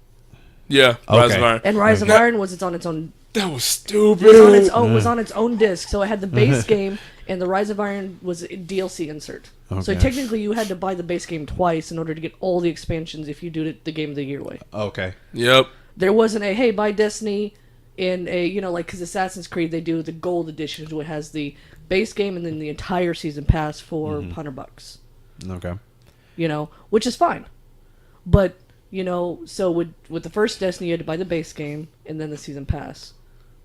Yeah, Rise Okay. of Iron. And Rise of Iron was on its own. That was stupid. Was on its own disc, so it had the base game, and the Rise of Iron was a DLC insert. So Okay. technically, you had to buy the base game twice in order to get all the expansions if you do it the Game of the Year way. Okay. Yep. There wasn't a, hey, buy Destiny in a, because Assassin's Creed, they do the gold edition, which has the base game and then the entire season pass for $100. Okay. Which is fine. But, so with the first Destiny, you had to buy the base game and then the season pass.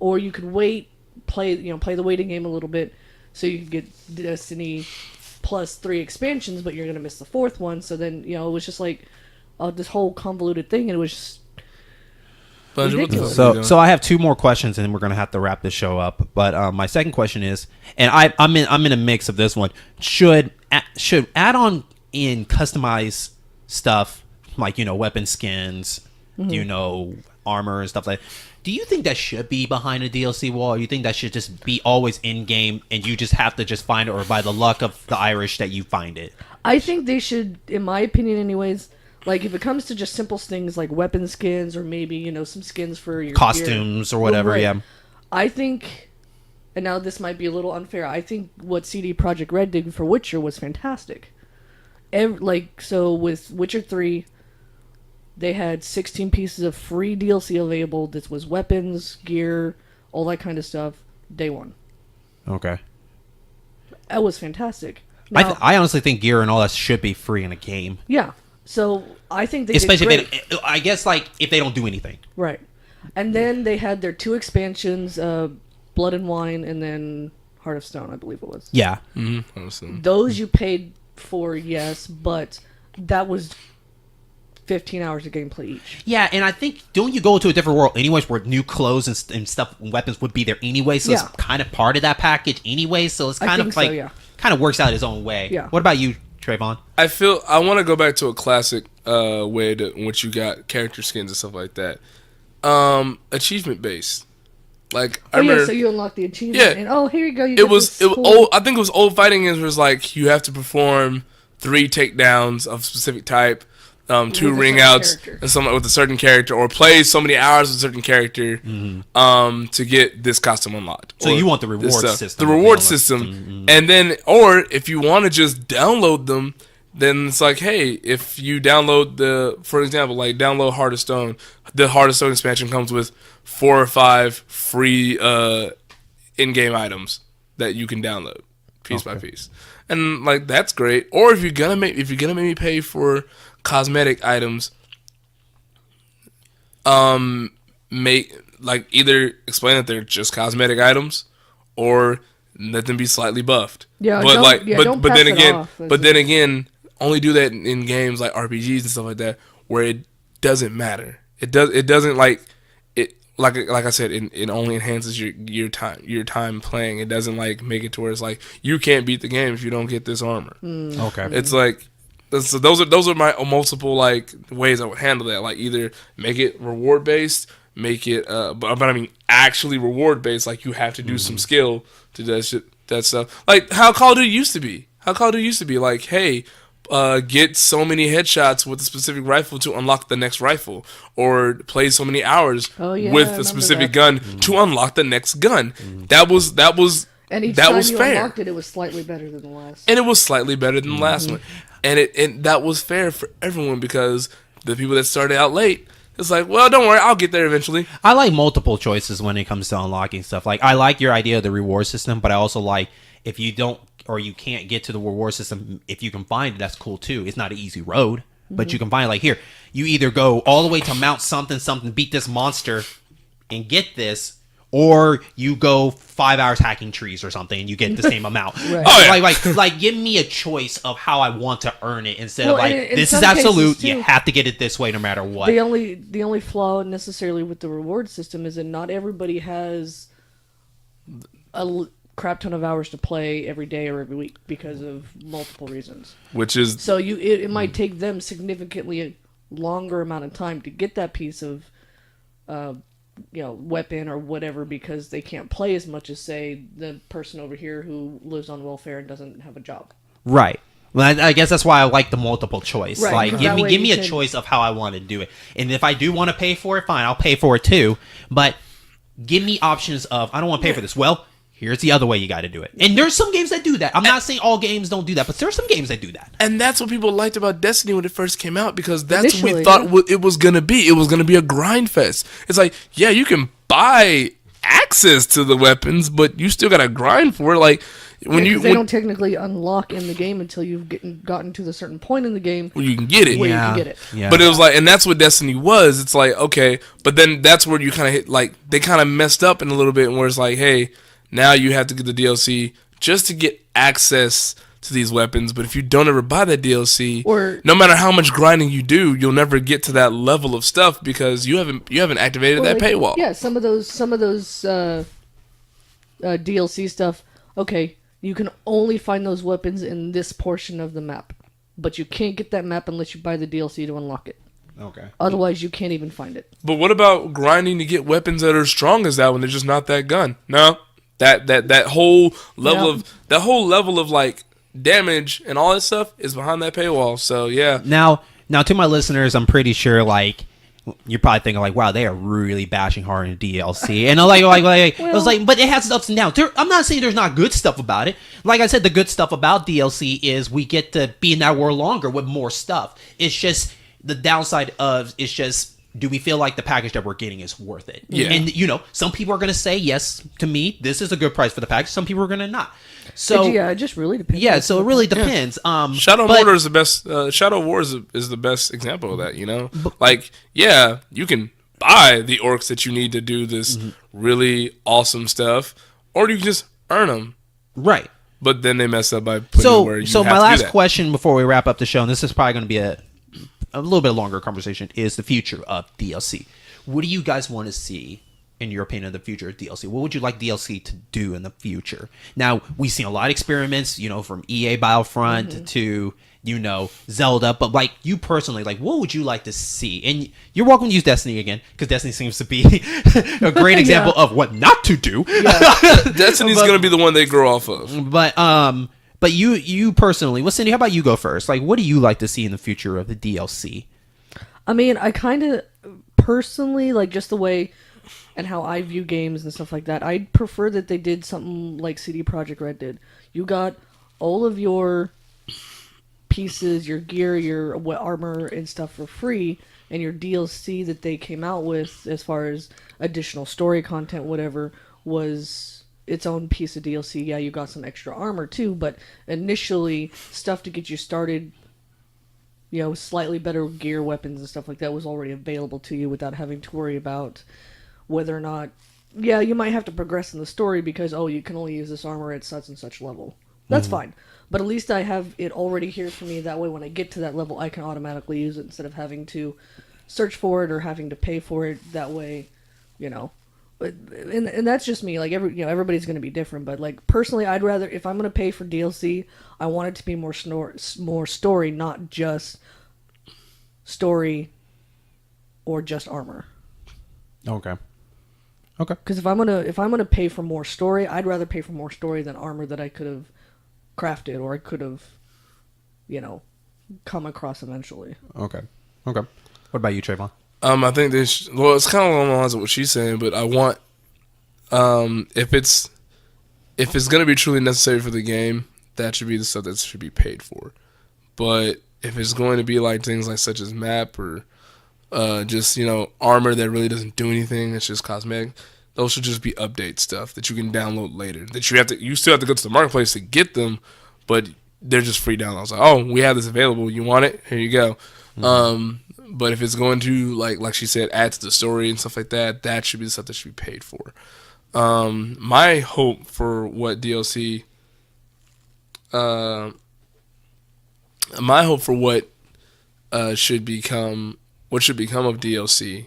Or you could play the waiting game a little bit, so you could get Destiny plus 3 expansions, but you're gonna miss the 4th one. So then it was just like this whole convoluted thing, and it was just ridiculous. So I have 2 more questions, and then we're gonna have to wrap this show up. But my second question is, and I'm in a mix of this one. Should add-on in customize stuff like weapon skins, armor and stuff like that? Do you think that should be behind a DLC wall, or you think that should just be always in game, and you just have to just find it, or by the luck of the Irish that you find it? I think they should, in my opinion, anyways. Like, if it comes to just simple things like weapon skins or maybe, some skins for your costumes gear, or whatever, right. yeah. I think, and now this might be a little unfair, I think what CD Projekt Red did for Witcher was fantastic. So with Witcher 3, they had 16 pieces of free DLC available. This was weapons, gear, all that kind of stuff, day one. Okay. That was fantastic. Now, I honestly think gear and all that should be free in a game. Yeah. So I think they especially did great. If they don't do anything. Right. And then they had their 2 expansions, Blood and Wine, and then Heart of Stone, I believe it was. Yeah. Mm-hmm. Those you paid for, yes, but that was 15 hours of gameplay each. Yeah, and I think, don't you go to a different world anyways where new clothes and stuff and weapons would be there anyway, so it's kind of part of that package anyway, so it's kind of like, kind of works out its own way. Yeah. What about you, Trayvon? I want to go back to a classic way in which you got character skins and stuff like that. Achievement based. Like I remember, so you unlock the achievement. Yeah, and here you go. It was old. I think it was old fighting games. Was like you have to perform 3 takedowns of specific type, 2 ring outs, and something with a certain character, or play so many hours with a certain character, to get this costume unlocked. So you want the reward system? The reward system, and then, or if you want to just download them, then it's like, hey, if you download for example, like download Heart of Stone, the Heart of Stone expansion comes with 4 or 5 free in-game items that you can download piece by piece, and like that's great. Or if you're gonna make me pay for cosmetic items, either explain that they're just cosmetic items, or let them be slightly buffed. Yeah, but then again, only do that in games like RPGs and stuff like that, where it doesn't matter. It doesn't like it. Like I said, it only enhances your time playing. It doesn't like make it to where it's like you can't beat the game if you don't get this armor. Okay, it's like. So those are my multiple like ways I would handle that. Like either make it reward based, make it but I mean actually reward based. Like you have to do some skill to that stuff. Like how Call of Duty used to be. Like, hey, get so many headshots with a specific rifle to unlock the next rifle, or play so many hours with a specific gun to unlock the next gun. That was. And each that time was you fair. unlocked it was slightly better than the last. And it was slightly better than the last one. And that was fair for everyone, because the people that started out late, it's like, well, don't worry, I'll get there eventually. I like multiple choices when it comes to unlocking stuff. Like, I like your idea of the reward system, but I also like if you don't or you can't get to the reward system, if you can find it, that's cool too. It's not an easy road, but you can find it. Like here, you either go all the way to Mount something, beat this monster and get this, or you go 5 hours hacking trees or something and you get the same amount. Right. Oh, yeah. Like give me a choice of how I want to earn it instead of like, in this is some absolute, cases, too, you have to get it this way no matter what. The only flaw necessarily with the reward system is that not everybody has a crap ton of hours to play every day or every week because of multiple reasons. Which is... So it might take them significantly a longer amount of time to get that piece of weapon or whatever, because they can't play as much as, say, the person over here who lives on welfare and doesn't have a job. Right. Well, I guess that's why I like the multiple choice. Right. Like, give me a choice of how I want to do it. And if I do want to pay for it, fine, I'll pay for it too. But give me options of, I don't want to pay for this. Well, here's the other way you got to do it. And there's some games that do that. I'm not saying all games don't do that, but there's some games that do that. And that's what people liked about Destiny when it first came out, because that's Initially, what we thought it was going to be. It was going to be a grind fest. It's like, yeah, you can buy access to the weapons, but you still got to grind for it. Like, they don't technically unlock in the game until you've gotten to the certain point in the game where you can get it. Where you can get it. Yeah. But it was like, and that's what Destiny was. It's like, okay, but then that's where you kind of hit, like, they kind of messed up in a little bit, where it's like, hey, now you have to get the DLC just to get access to these weapons. But if you don't ever buy that DLC, Or- no matter how much grinding you do, you'll never get to that level of stuff because you haven't activated that like, paywall. Yeah, some of those DLC stuff. Okay, you can only find those weapons in this portion of the map, but you can't get that map unless you buy the DLC to unlock it. Okay. Otherwise, you can't even find it. But what about grinding to get weapons that are strong as that when they're just not that gun? No, that whole level of like damage and all that stuff is behind that paywall. So yeah. Now to my listeners, I'm pretty sure like you're probably thinking like, wow, they are really bashing hard in DLC, and I'm like, it was like, but it has ups and downs. I'm not saying there's not good stuff about it. Like I said, the good stuff about DLC is we get to be in that world longer with more stuff. It's just the downside of it's just. Do we feel like the package that we're getting is worth it? Yeah. And, some people are going to say, yes, to me, this is a good price for the package. Some people are going to not. So, Yeah, it just really depends. yeah, so it really depends. Shadow but- Mortar is the best. Shadow Wars is the best example of that. Like yeah, you can buy the orcs that you need to do this really awesome stuff, or you can just earn them. Right. But then they mess up by putting it where you So have my to last do that. question before we wrap up the show, and this is probably going to be a little bit longer conversation, is the future of DLC. What do you guys want to see, in your opinion, the future of DLC? What would you like DLC to do in the future? Now, we've seen a lot of experiments, from EA Battlefront to, Zelda, but like you personally, like what would you like to see? And you're welcome to use Destiny again, because Destiny seems to be a great example of what not to do. Destiny's gonna be the one they grow off of. But you personally, well, Cindy, how about you go first? Like, what do you like to see in the future of the DLC? I mean, I kind of personally like just the way and how I view games and stuff like that. I'd prefer that they did something like CD Projekt Red did. You got all of your pieces, your gear, your armor and stuff for free, and your DLC that they came out with as far as additional story content, whatever, was its own piece of DLC. Yeah, you got some extra armor too, but initially stuff to get you started, slightly better gear, weapons and stuff like that was already available to you without having to worry about whether or not, yeah, you might have to progress in the story because, you can only use this armor at such and such level. That's fine. But at least I have it already here for me. That way when I get to that level, I can automatically use it instead of having to search for it or having to pay for it. That way, But, and that's just me. Like everybody's going to be different. But like personally, I'd rather, if I'm going to pay for DLC, I want it to be more story, not just story or just armor. Okay. Because if I'm gonna pay for more story, I'd rather pay for more story than armor that I could have crafted or I could have, come across eventually. Okay. What about you, Trayvon? I think this. Well, it's kind of along the lines of what she's saying, but I want, if it's gonna be truly necessary for the game, that should be the stuff that should be paid for. But if it's going to be like things like such as map or just armor that really doesn't do anything, it's just cosmetic, those should just be update stuff that you can download later. That you still have to go to the marketplace to get them, but they're just free downloads. Like, we have this available. You want it? Here you go. But if it's going to like she said, add to the story and stuff like that, that should be the stuff that should be paid for. My hope for what DLC, should become of DLC.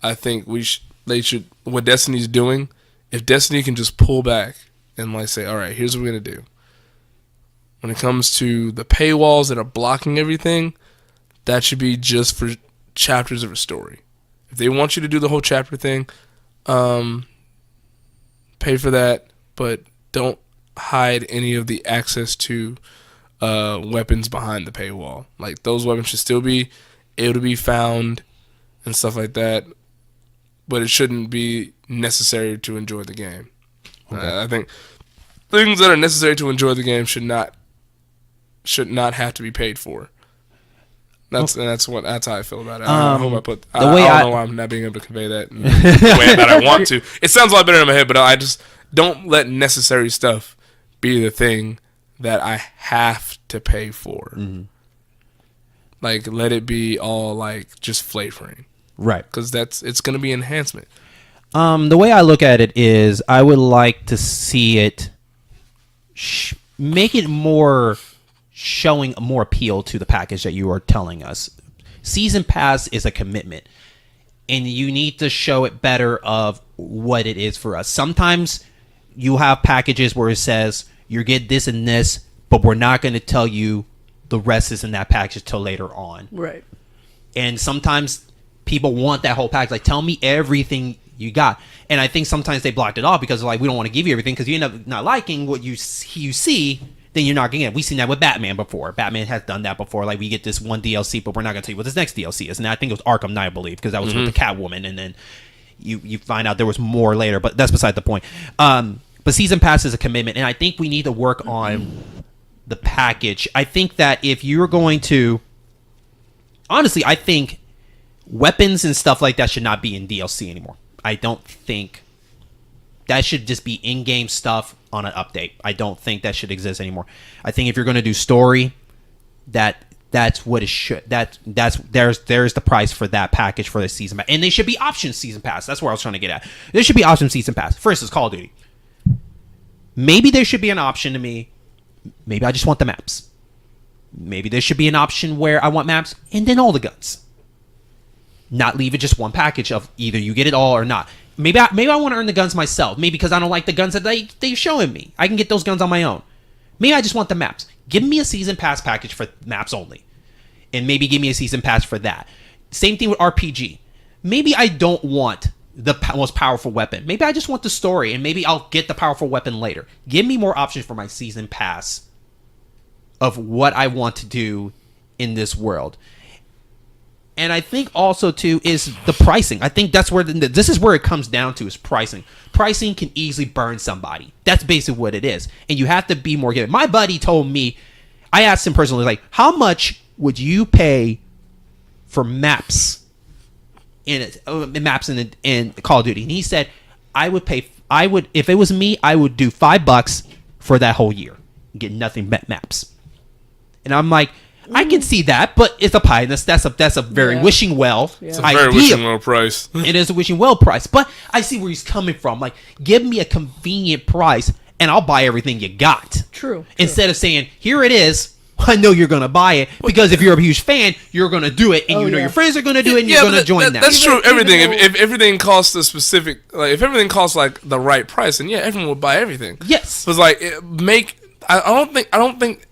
I think they should what Destiny's doing. If Destiny can just pull back and like say, all right, here's what we're gonna do. When it comes to the paywalls that are blocking everything, that should be just for chapters of a story. If they want you to do the whole chapter thing, pay for that, but don't hide any of the access to weapons behind the paywall. Like those weapons should still be able to be found and stuff like that, but it shouldn't be necessary to enjoy the game. Okay. I think things that are necessary to enjoy the game should not have to be paid for. That's how I feel about it. I hope I put. I don't know why I'm not being able to convey that in the way that I want to. It sounds a lot better in my head, but I just don't let necessary stuff be the thing that I have to pay for. Mm-hmm. Like, let it be all like just flavoring, right? Because it's going to be enhancement. The way I look at it is, I would like to see it make it more showing more appeal to the package that you are telling us. Season pass is a commitment, and you need to show it better of what it is for us. Sometimes you have packages where it says you get this and this, but we're not going to tell you the rest is in that package till later on. Right. And sometimes people want that whole package. Like, tell me everything you got. And I think sometimes they blocked it off because like we don't want to give you everything because you end up not liking what you see. Then you're not going to get it. We've seen that with Batman before. Batman has done that before. Like, we get this one DLC, but we're not going to tell you what this next DLC is. And I think it was Arkham Knight, I believe, because that was with the Catwoman. And then you find out there was more later, but that's beside the point. But Season Pass is a commitment, and I think we need to work on the package. I think that if you're going to... Honestly, I think weapons and stuff like that should not be in DLC anymore. I don't think... That should just be in-game stuff on an update. I don't think that should exist anymore. I think if you're going to do story, that's what it should. There's the price for that package for the season pass, and they should be option season pass. That's where I was trying to get at. There should be option season pass. For instance, Call of Duty. Maybe there should be an option to me. Maybe I just want the maps. Maybe there should be an option where I want maps and then all the guns. Not leave it just one package of either you get it all or not. Maybe I want to earn the guns myself. Maybe because I don't like the guns that they're showing me. I can get those guns on my own. Maybe I just want the maps. Give me a season pass package for maps only. And maybe give me a season pass for that. Same thing with RPG. Maybe I don't want the most powerful weapon. Maybe I just want the story, and maybe I'll get the powerful weapon later. Give me more options for my season pass of what I want to do in this world. And I think also, too, is the pricing. I think that's where this is where it comes down to, is pricing. Pricing can easily burn somebody. That's basically what it is. And you have to be more given. My buddy told me, I asked him personally, like, how much would you pay for maps in Call of Duty? And he said, if it was me, I would do $5 for that whole year. Get nothing but maps. And I'm like, I can see that, but it's a pie. That's a very wishing well. It's a very wishing well price. It is a wishing well price, but I see where he's coming from. Like, give me a convenient price, and I'll buy everything you got. True. Instead of saying, here it is, I know you're going to buy it, because if you're a huge fan, you're going to do it, and your friends are going to do it, and you're going to join that. That's true. Everything. If everything costs a specific, like, if everything costs like the right price, then yeah, everyone would buy everything. Yes. But like, I don't think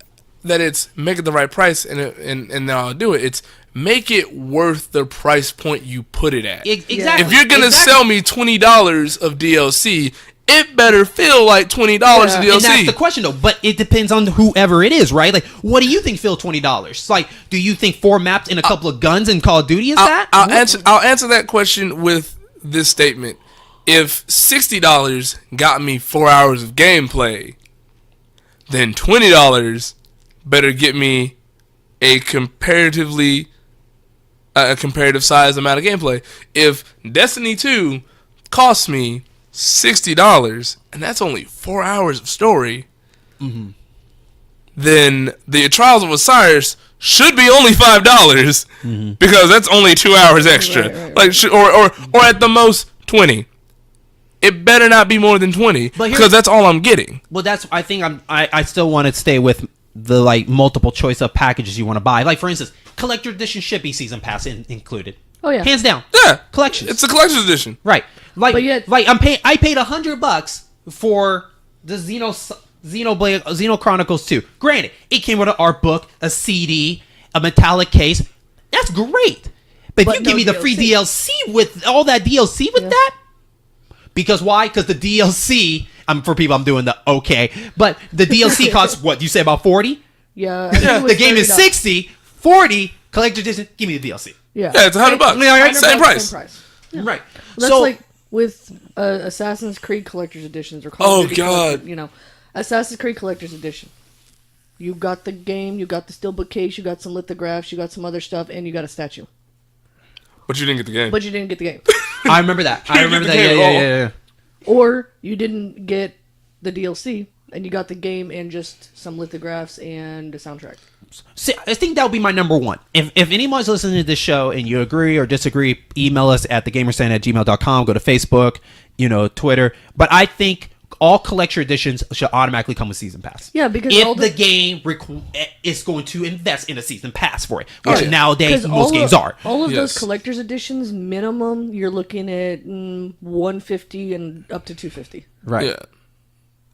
that it's make it the right price and then I'll do it. It's make it worth the price point you put it at. Exactly. If you're gonna sell me $20 of DLC, it better feel like $20 of DLC. And that's the question, though. But it depends on whoever it is, right? Like, what do you think feel $20? Like, do you think 4 maps and a couple of guns in Call of Duty is that? I'll answer that question with this statement: if $60 got me 4 hours of gameplay, then $20 better get me a comparative size amount of gameplay. If Destiny 2 costs me $60 and that's only 4 hours of story, then the Trials of Osiris should be only $5 because that's only 2 hours extra. Right. Like, or at the most 20. It better not be more than 20 because that's all I'm getting. Well, I still want to stay with the like multiple choice of packages you want to buy. Like, for instance, collector edition should be season pass included. Oh yeah, hands down. Yeah, collections. It's a collector's edition, right? Like, but yet, like I paid $100 for the Xeno Chronicles 2. Granted, it came with an art book, a CD, a metallic case. That's great. But if you give me the free DLC with all that DLC with that, because why? Because the DLC. For people, I'm doing the okay, but the DLC costs what? You say about 40? Yeah. The game is 60, 40. Collector's edition. Give me the DLC. Yeah, it's $100. Same price. Yeah. Right. Well, that's like with Assassin's Creed Collector's Editions or Call of Duty. God. Assassin's Creed Collector's Edition. You got the game, you got the steelbook case, you got some lithographs, you got some other stuff, and you got a statue. But you didn't get the game. I remember that. Yeah. Or you didn't get the DLC, and you got the game and just some lithographs and a soundtrack. See, I think that would be my number one. If anyone's listening to this show and you agree or disagree, email us at thegamerstand@gmail.com. Go to Facebook, Twitter. But I think all collector editions should automatically come with season pass. Yeah, because if the game is going to invest in a season pass for it, which nowadays most games are. All of those collector's editions, minimum, you're looking at $150 and up to $250. Right. Yeah.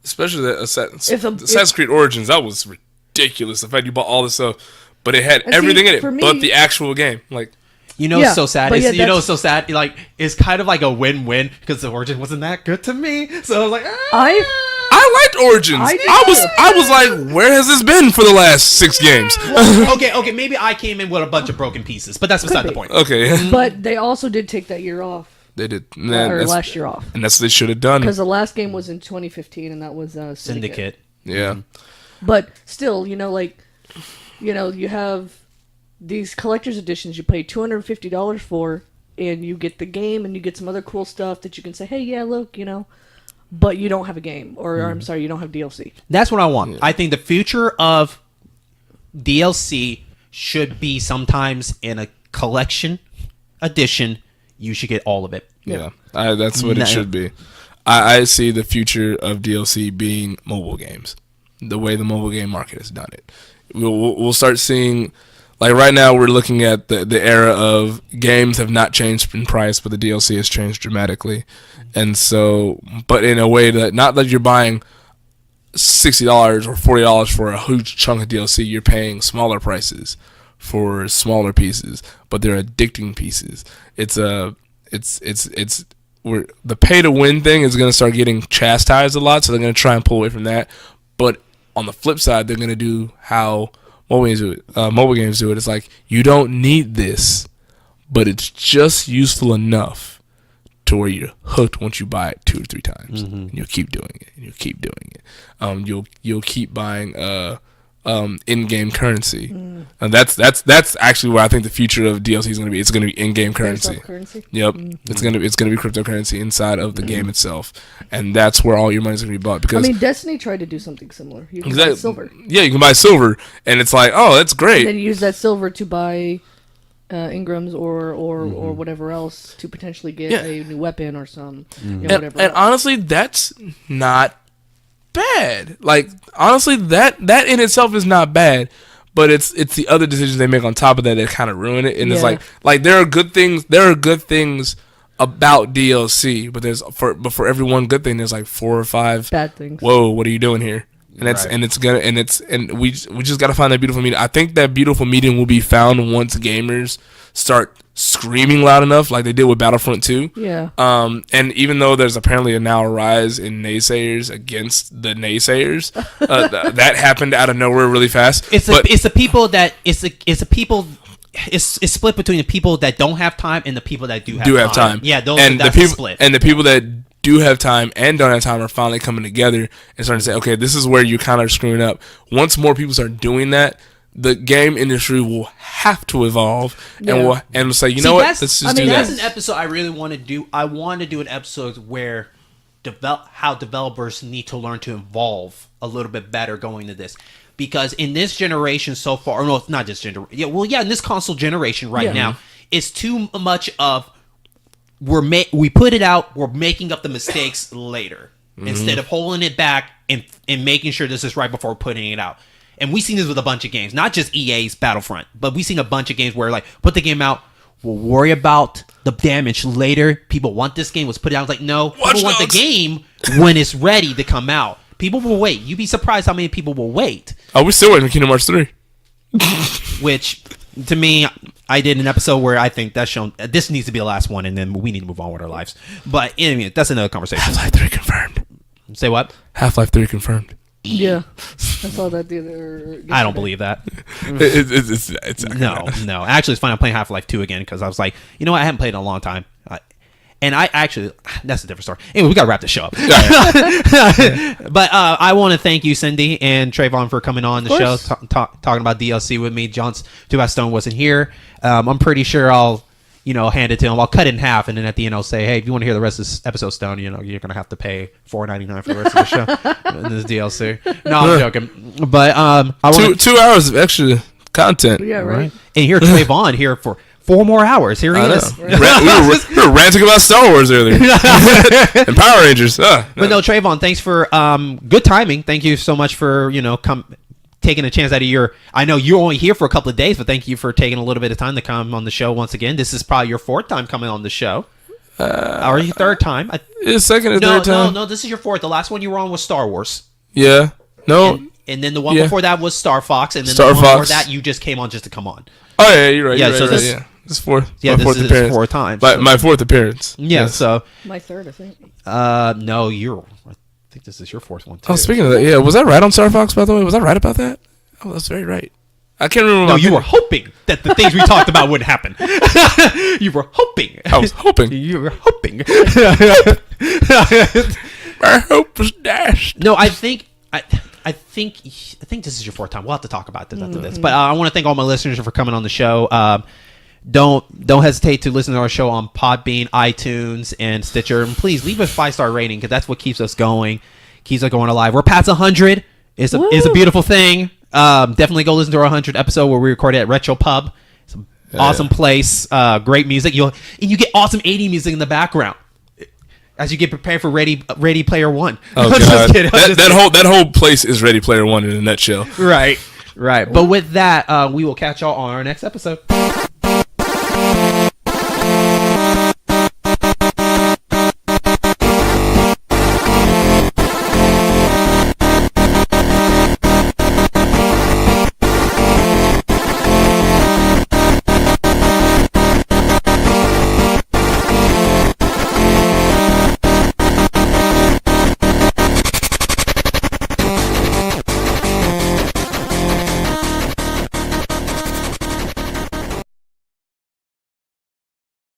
Especially the Assassin's Creed Origins, that was ridiculous. The fact you bought all this stuff, but it had everything in it, but the actual game. Like, it's so sad. It's so sad. Like, it's kind of like a win-win because the Origin wasn't that good to me. So I was like, I liked Origins. I was like, where has this been for the last 6 games? Okay. Maybe I came in with a bunch of broken pieces, but that's beside the point. Okay. But they also did take that year off. They did. Or last year off. And that's what they should have done. Because the last game was in 2015, and that was Syndicate. Yeah. But still, you have these collector's editions you pay $250 for, and you get the game, and you get some other cool stuff that you can say, hey, yeah, look, but you don't have a game, or I'm sorry, you don't have DLC. That's what I want. Yeah. I think the future of DLC should be sometimes in a collection edition. You should get all of it. Yeah, that's what it should be. I see the future of DLC being mobile games, the way the mobile game market has done it. We'll start seeing. Like right now, we're looking at the era of games have not changed in price, but the DLC has changed dramatically. And so, but in a way that not that you're buying $60 or $40 for a huge chunk of DLC, you're paying smaller prices for smaller pieces, but they're addicting pieces. The pay to win thing is going to start getting chastised a lot, so they're going to try and pull away from that. But on the flip side, they're going to do how mobile games do it. It's like, you don't need this, but it's just useful enough to where you're hooked once you buy it 2 or 3 times, and you'll keep doing it, and you'll keep doing it. You'll keep buying in-game currency, and that's actually where I think the future of DLC is going to be. It's going to be in-game currency. Yep, it's going to be cryptocurrency inside of the game itself, and that's where all your money's going to be bought. Because Destiny tried to do something similar. You can buy silver. Yeah, you can buy silver, and it's like, oh, that's great. And then you use that silver to buy Ingrams or whatever else to potentially get a new weapon or some whatever. And honestly, that's not bad. Like, honestly, that in itself is not bad, but it's the other decisions they make on top of that that kind of ruin it. And it's like there are good things about DLC, but for every one good thing, there's like 4 or 5 bad things. Whoa, what are you doing here? And we just gotta find that beautiful medium. I think that beautiful medium will be found once gamers start screaming loud enough, like they did with Battlefront 2. Yeah. And even though there's apparently now a rise in naysayers against the naysayers, that happened out of nowhere really fast. It's split between the people that don't have time and the people that do have time. Yeah, that's the split. And the people that do have time and don't have time are finally coming together and starting to say, okay, this is where you kind of are screwing up. Once more people start doing that, the game industry will have to evolve and we'll say, you know what, let's just do that. That's an episode I really want to do. I want to do an episode where how developers need to learn to evolve a little bit better going into this. Because in this generation so far, no, it's not this generation. In this console generation now, it's too much of we put it out, we're making up the mistakes later instead of holding it back and making sure this is right before putting it out. And we've seen this with a bunch of games, not just EA's Battlefront, but we've seen a bunch of games where like put the game out, we'll worry about the damage later. People want this game, let's put it out. It's like, no, people want the game when it's ready to come out. People will wait. You'd be surprised how many people will wait. Oh, we're still waiting for Kingdom Hearts 3. Which, to me, I did an episode where I think that's shown. This needs to be the last one, and then we need to move on with our lives. But anyway, that's another conversation. Half-Life 3 confirmed. Say what? Half-Life 3 confirmed. Yeah, I saw that the other. I don't believe that. It's no. Actually, it's fine. I'm playing Half-Life 2 again because I was like, you know what? I haven't played it in a long time. And I actually, that's a different story. Anyway, we got to wrap this show up. But I want to thank you, Cindy and Trayvon, for coming on the show, talking about DLC with me. John's Too Bad Stone wasn't here. I'm pretty sure I'll, hand it to him. I'll cut it in half, and then at the end I'll say, hey, if you want to hear the rest of this episode, Stone, you're going to have to pay $4.99 for the rest of the show in this DLC. No, I'm joking. But I want 2 hours of extra content. Yeah, right. And here Trayvon here for 4 more hours. Here he I know. is. We were ranting about Star Wars earlier and Power Rangers. But no, Trayvon, thanks for good timing. Thank you so much for taking a chance out of your. I know you're only here for a couple of days, but thank you for taking a little bit of time to come on the show once again. This is probably your 4th time coming on the show, or your 3rd time. It's second or third time. No. This is your 4th. The last one you were on was Star Wars. Yeah. No. And then the one before that was Star Fox, and then Star the one Fox. before that you just came on just to come on. Oh yeah, you're right. Yeah, you're so right, this- yeah. This is 4th. Yeah, my this 4th is appearance. 4th time. My 4th appearance. Yeah, Yes. so My 3rd, I think. no, I think this is your 4th one too. Oh, speaking of that, yeah, was I right on Star Fox? By the way, was I right about that? Oh, that's very right. I can't remember. No, you were hoping that the things we talked about wouldn't happen. You were hoping. I was hoping. You were hoping. My hope was dashed. No, I think this is your 4th time. We'll have to talk about this after this. But I want to thank all my listeners for coming on the show. Don't hesitate to listen to our show on Podbean, iTunes, and Stitcher. And please leave a 5-star rating because that's what keeps us going, keeps us going alive. We're past 100. It's a beautiful thing. Definitely go listen to our 100th episode where we recorded at Retro Pub. It's an awesome place. Great music. You get awesome 80s music in the background as you get prepared for Ready Player One. Oh god, that whole place is Ready Player One in a nutshell. Right. But with that, we will catch y'all on our next episode.